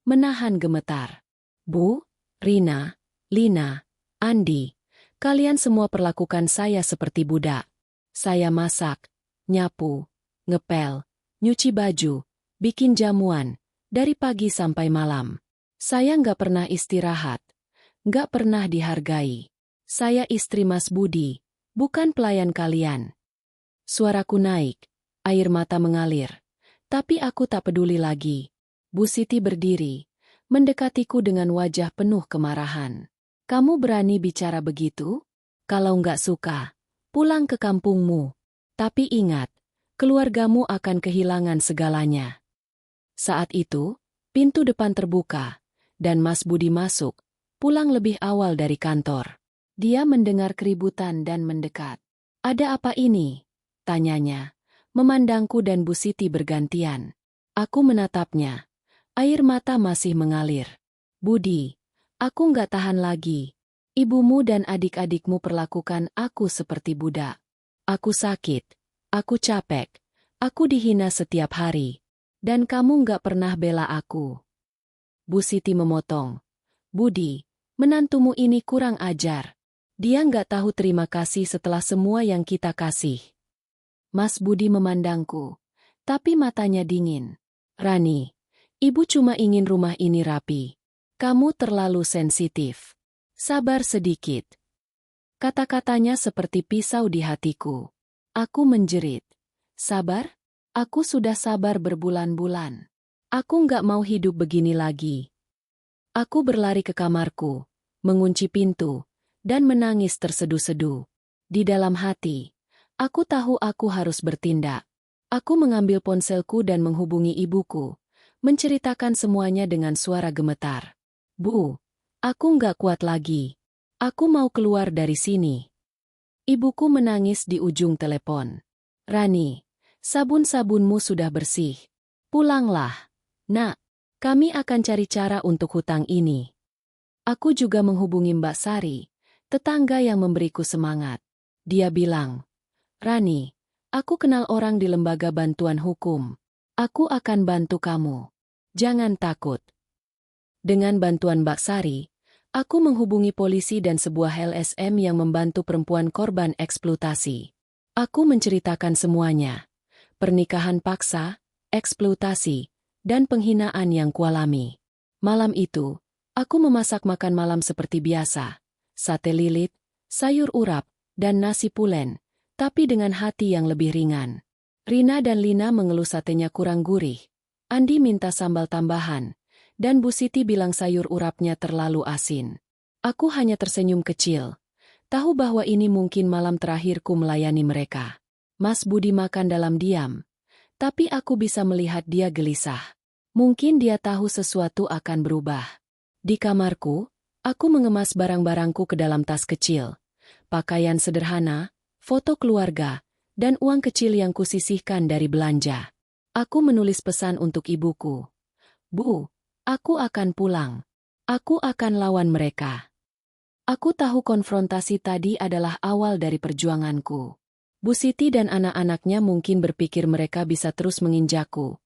menahan gemetar. Bu, Rina, Lina, Andi, kalian semua perlakukan saya seperti budak. Saya masak, nyapu, ngepel, nyuci baju, bikin jamuan, dari pagi sampai malam. Saya nggak pernah istirahat, nggak pernah dihargai. Saya istri Mas Budi, bukan pelayan kalian. Suaraku naik, air mata mengalir. Tapi aku tak peduli lagi. Bu Siti berdiri, mendekatiku dengan wajah penuh kemarahan. Kamu berani bicara begitu? Kalau nggak suka, pulang ke kampungmu. Tapi ingat, keluargamu akan kehilangan segalanya. Saat itu, pintu depan terbuka, dan Mas Budi masuk, pulang lebih awal dari kantor. Dia mendengar keributan dan mendekat. Ada apa ini? Tanyanya, memandangku dan Bu Siti bergantian. Aku menatapnya. Air mata masih mengalir. Budi, aku nggak tahan lagi. Ibumu dan adik-adikmu perlakukan aku seperti budak. Aku sakit, aku capek, aku dihina setiap hari. Dan kamu nggak pernah bela aku. Bu Siti memotong. Budi, menantumu ini kurang ajar. Dia nggak tahu terima kasih setelah semua yang kita kasih. Mas Budi memandangku, tapi matanya dingin. Rani, ibu cuma ingin rumah ini rapi. Kamu terlalu sensitif. Sabar sedikit. Kata-katanya seperti pisau di hatiku. Aku menjerit. Sabar? Aku sudah sabar berbulan-bulan. Aku nggak mau hidup begini lagi. Aku berlari ke kamarku, mengunci pintu, dan menangis terseduh-seduh. Di dalam hati, aku tahu aku harus bertindak. Aku mengambil ponselku dan menghubungi ibuku, menceritakan semuanya dengan suara gemetar. Bu, aku nggak kuat lagi. Aku mau keluar dari sini. Ibuku menangis di ujung telepon. Rani, sabun-sabunmu sudah bersih. Pulanglah. Nak, kami akan cari cara untuk hutang ini. Aku juga menghubungi Mbak Sari, tetangga yang memberiku semangat. Dia bilang, Rani, aku kenal orang di lembaga bantuan hukum. Aku akan bantu kamu. Jangan takut. Dengan bantuan Mbak Sari, aku menghubungi polisi dan sebuah LSM yang membantu perempuan korban eksploitasi. Aku menceritakan semuanya. Pernikahan paksa, eksploitasi, dan penghinaan yang kualami. Malam itu, aku memasak makan malam seperti biasa. Sate lilit, sayur urap, dan nasi pulen, tapi dengan hati yang lebih ringan. Rina dan Lina mengeluh satenya kurang gurih. Andi minta sambal tambahan. Dan Bu Siti bilang sayur urapnya terlalu asin. Aku hanya tersenyum kecil. Tahu bahwa ini mungkin malam terakhirku melayani mereka. Mas Budi makan dalam diam. Tapi aku bisa melihat dia gelisah. Mungkin dia tahu sesuatu akan berubah. Di kamarku, aku mengemas barang-barangku ke dalam tas kecil. Pakaian sederhana, foto keluarga, dan uang kecil yang kusisihkan dari belanja. Aku menulis pesan untuk ibuku. Bu, aku akan pulang. Aku akan lawan mereka. Aku tahu konfrontasi tadi adalah awal dari perjuanganku. Bu Siti dan anak-anaknya mungkin berpikir mereka bisa terus menginjakku.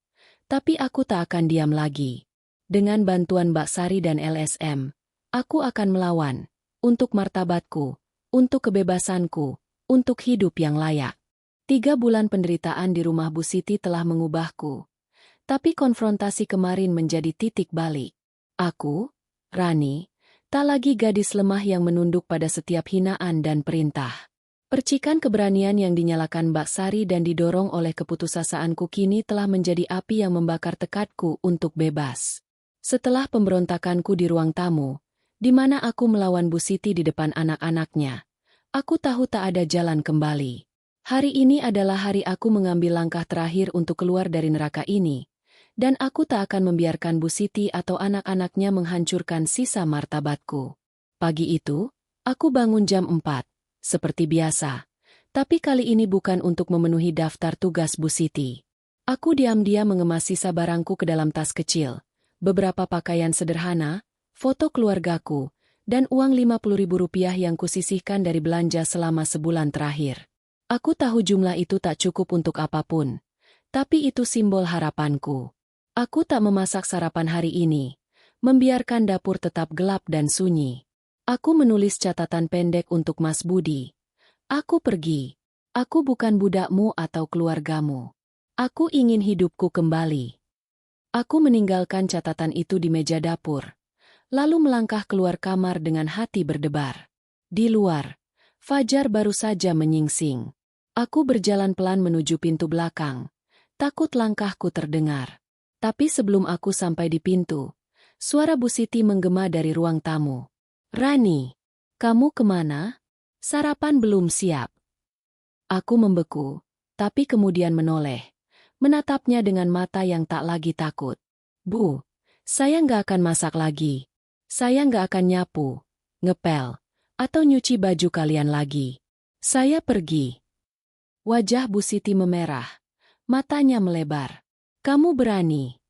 Tapi aku tak akan diam lagi. Dengan bantuan Mbak Sari dan LSM, aku akan melawan. Untuk martabatku, untuk kebebasanku, untuk hidup yang layak. 3 bulan penderitaan di rumah Bu Siti telah mengubahku. Tapi konfrontasi kemarin menjadi titik balik. Aku, Rani, tak lagi gadis lemah yang menunduk pada setiap hinaan dan perintah. Percikan keberanian yang dinyalakan Mbak Sari dan didorong oleh keputusasaanku kini telah menjadi api yang membakar tekadku untuk bebas. Setelah pemberontakanku di ruang tamu, di mana aku melawan Bu Siti di depan anak-anaknya, aku tahu tak ada jalan kembali. Hari ini adalah hari aku mengambil langkah terakhir untuk keluar dari neraka ini. Dan aku tak akan membiarkan Bu Siti atau anak-anaknya menghancurkan sisa martabatku. Pagi itu, aku bangun jam 4, seperti biasa. Tapi kali ini bukan untuk memenuhi daftar tugas Bu Siti. Aku diam-diam mengemas sisa barangku ke dalam tas kecil. Beberapa pakaian sederhana, foto keluargaku, dan uang Rp50.000 yang kusisihkan dari belanja selama sebulan terakhir. Aku tahu jumlah itu tak cukup untuk apapun. Tapi itu simbol harapanku. Aku tak memasak sarapan hari ini, membiarkan dapur tetap gelap dan sunyi. Aku menulis catatan pendek untuk Mas Budi. Aku pergi. Aku bukan budakmu atau keluargamu. Aku ingin hidupku kembali. Aku meninggalkan catatan itu di meja dapur, lalu melangkah keluar kamar dengan hati berdebar. Di luar, fajar baru saja menyingsing. Aku berjalan pelan menuju pintu belakang, takut langkahku terdengar. Tapi sebelum aku sampai di pintu, suara Bu Siti menggema dari ruang tamu. "Rani, kamu kemana? Sarapan belum siap." Aku membeku, tapi kemudian menoleh, menatapnya dengan mata yang tak lagi takut. "Bu, saya nggak akan masak lagi. Saya nggak akan nyapu, ngepel, atau nyuci baju kalian lagi. Saya pergi." Wajah Bu Siti memerah, matanya melebar. "Kamu berani?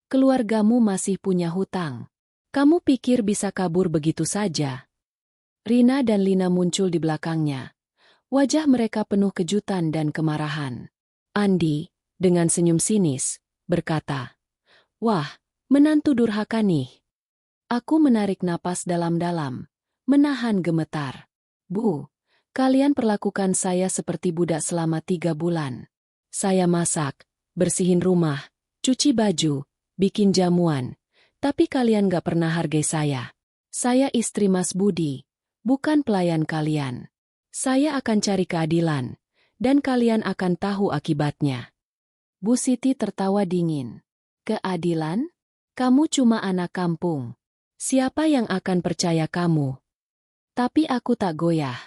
Keluargamu masih punya hutang. Kamu pikir bisa kabur begitu saja?" Rina dan Lina muncul di belakangnya. Wajah mereka penuh kejutan dan kemarahan. Andi, dengan senyum sinis, berkata, "Wah, menantu durhaka nih." Aku menarik napas dalam-dalam, menahan gemetar. "Bu, kalian perlakukan saya seperti budak selama 3 bulan. Saya masak, bersihin rumah, cuci baju, bikin jamuan. Tapi kalian gak pernah hargai saya. Saya istri Mas Budi, bukan pelayan kalian. Saya akan cari keadilan, dan kalian akan tahu akibatnya." Bu Siti tertawa dingin. "Keadilan? Kamu cuma anak kampung. Siapa yang akan percaya kamu?" Tapi aku tak goyah.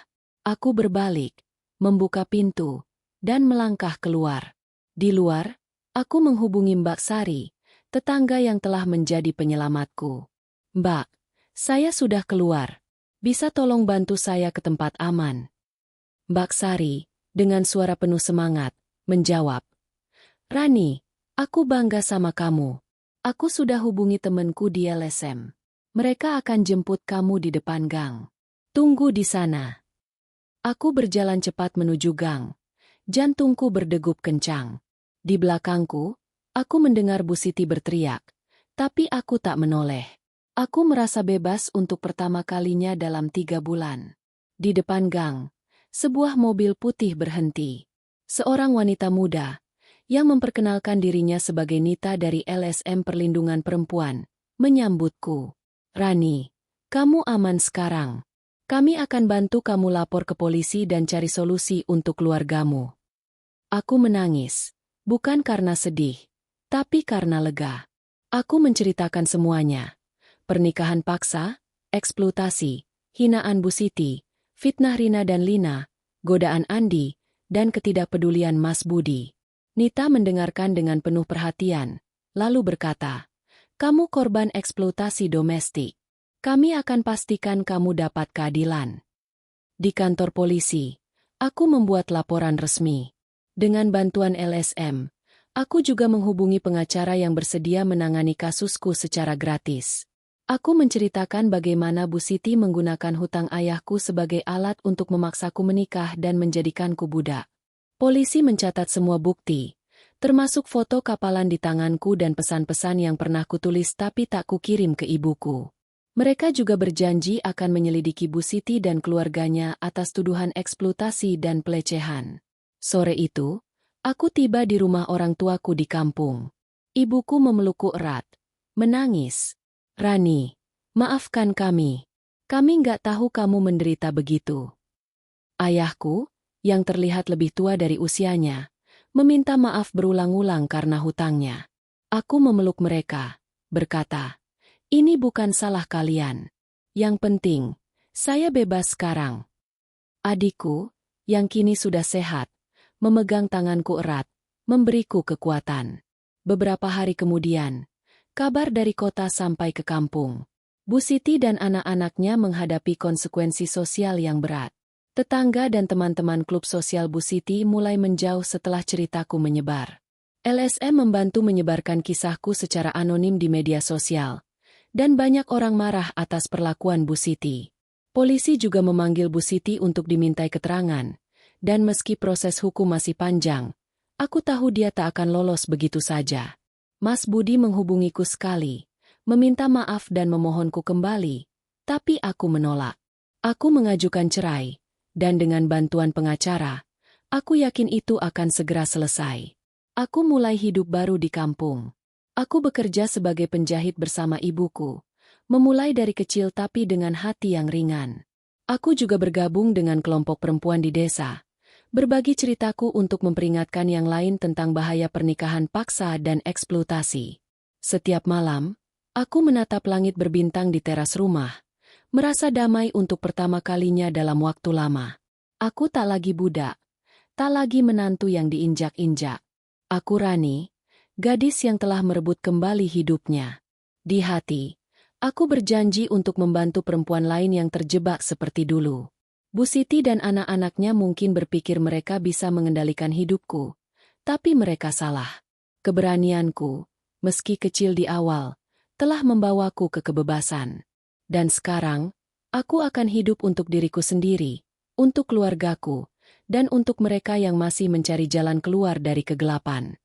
Aku berbalik, membuka pintu, dan melangkah keluar. Di luar, aku menghubungi Mbak Sari, tetangga yang telah menjadi penyelamatku. "Mbak, saya sudah keluar. Bisa tolong bantu saya ke tempat aman?" Mbak Sari, dengan suara penuh semangat, menjawab, "Rani, aku bangga sama kamu. Aku sudah hubungi temanku di LSM. Mereka akan jemput kamu di depan gang. Tunggu di sana." Aku berjalan cepat menuju gang. Jantungku berdegup kencang. Di belakangku, aku mendengar Bu Siti berteriak, tapi aku tak menoleh. Aku merasa bebas untuk pertama kalinya dalam 3 bulan. Di depan gang, sebuah mobil putih berhenti. Seorang wanita muda, yang memperkenalkan dirinya sebagai Nita dari LSM Perlindungan Perempuan, menyambutku. "Rani, kamu aman sekarang. Kami akan bantu kamu lapor ke polisi dan cari solusi untuk keluargamu." Aku menangis, bukan karena sedih, tapi karena lega. Aku menceritakan semuanya. Pernikahan paksa, eksploitasi, hinaan Bu Siti, fitnah Rina dan Lina, godaan Andi, dan ketidakpedulian Mas Budi. Nita mendengarkan dengan penuh perhatian, lalu berkata, "Kamu korban eksploitasi domestik. Kami akan pastikan kamu dapat keadilan." Di kantor polisi, aku membuat laporan resmi. Dengan bantuan LSM, aku juga menghubungi pengacara yang bersedia menangani kasusku secara gratis. Aku menceritakan bagaimana Bu Siti menggunakan hutang ayahku sebagai alat untuk memaksaku menikah dan menjadikanku budak. Polisi mencatat semua bukti, termasuk foto kapalan di tanganku dan pesan-pesan yang pernah kutulis tapi tak kukirim ke ibuku. Mereka juga berjanji akan menyelidiki Bu Siti dan keluarganya atas tuduhan eksploitasi dan pelecehan. Sore itu, aku tiba di rumah orang tuaku di kampung. Ibuku memelukku erat, menangis. "Rani, maafkan kami. Kami nggak tahu kamu menderita begitu." Ayahku, yang terlihat lebih tua dari usianya, meminta maaf berulang-ulang karena hutangnya. Aku memeluk mereka, berkata, "Ini bukan salah kalian. Yang penting, saya bebas sekarang." Adikku, yang kini sudah sehat, memegang tanganku erat, memberiku kekuatan. Beberapa hari kemudian, kabar dari kota sampai ke kampung. Bu Siti dan anak-anaknya menghadapi konsekuensi sosial yang berat. Tetangga dan teman-teman klub sosial Bu Siti mulai menjauh setelah ceritaku menyebar. LSM membantu menyebarkan kisahku secara anonim di media sosial. Dan banyak orang marah atas perlakuan Bu Siti. Polisi juga memanggil Bu Siti untuk dimintai keterangan. Dan meski proses hukum masih panjang, aku tahu dia tak akan lolos begitu saja. Mas Budi menghubungiku sekali, meminta maaf dan memohonku kembali, Tapi aku menolak. Aku mengajukan cerai, dan dengan bantuan pengacara, aku yakin itu akan segera selesai. Aku mulai hidup baru di kampung. Aku bekerja sebagai penjahit bersama ibuku, memulai dari kecil tapi dengan hati yang ringan. Aku juga bergabung dengan kelompok perempuan di desa, berbagi ceritaku untuk memperingatkan yang lain tentang bahaya pernikahan paksa dan eksploitasi. Setiap malam, aku menatap langit berbintang di teras rumah, merasa damai untuk pertama kalinya dalam waktu lama. Aku tak lagi budak, tak lagi menantu yang diinjak-injak. Aku Rani, gadis yang telah merebut kembali hidupnya. Di hati, aku berjanji untuk membantu perempuan lain yang terjebak seperti dulu. Bu Siti dan anak-anaknya mungkin berpikir mereka bisa mengendalikan hidupku, tapi mereka salah. Keberanianku, meski kecil di awal, telah membawaku ke kebebasan. Dan sekarang, aku akan hidup untuk diriku sendiri, untuk keluargaku, dan untuk mereka yang masih mencari jalan keluar dari kegelapan.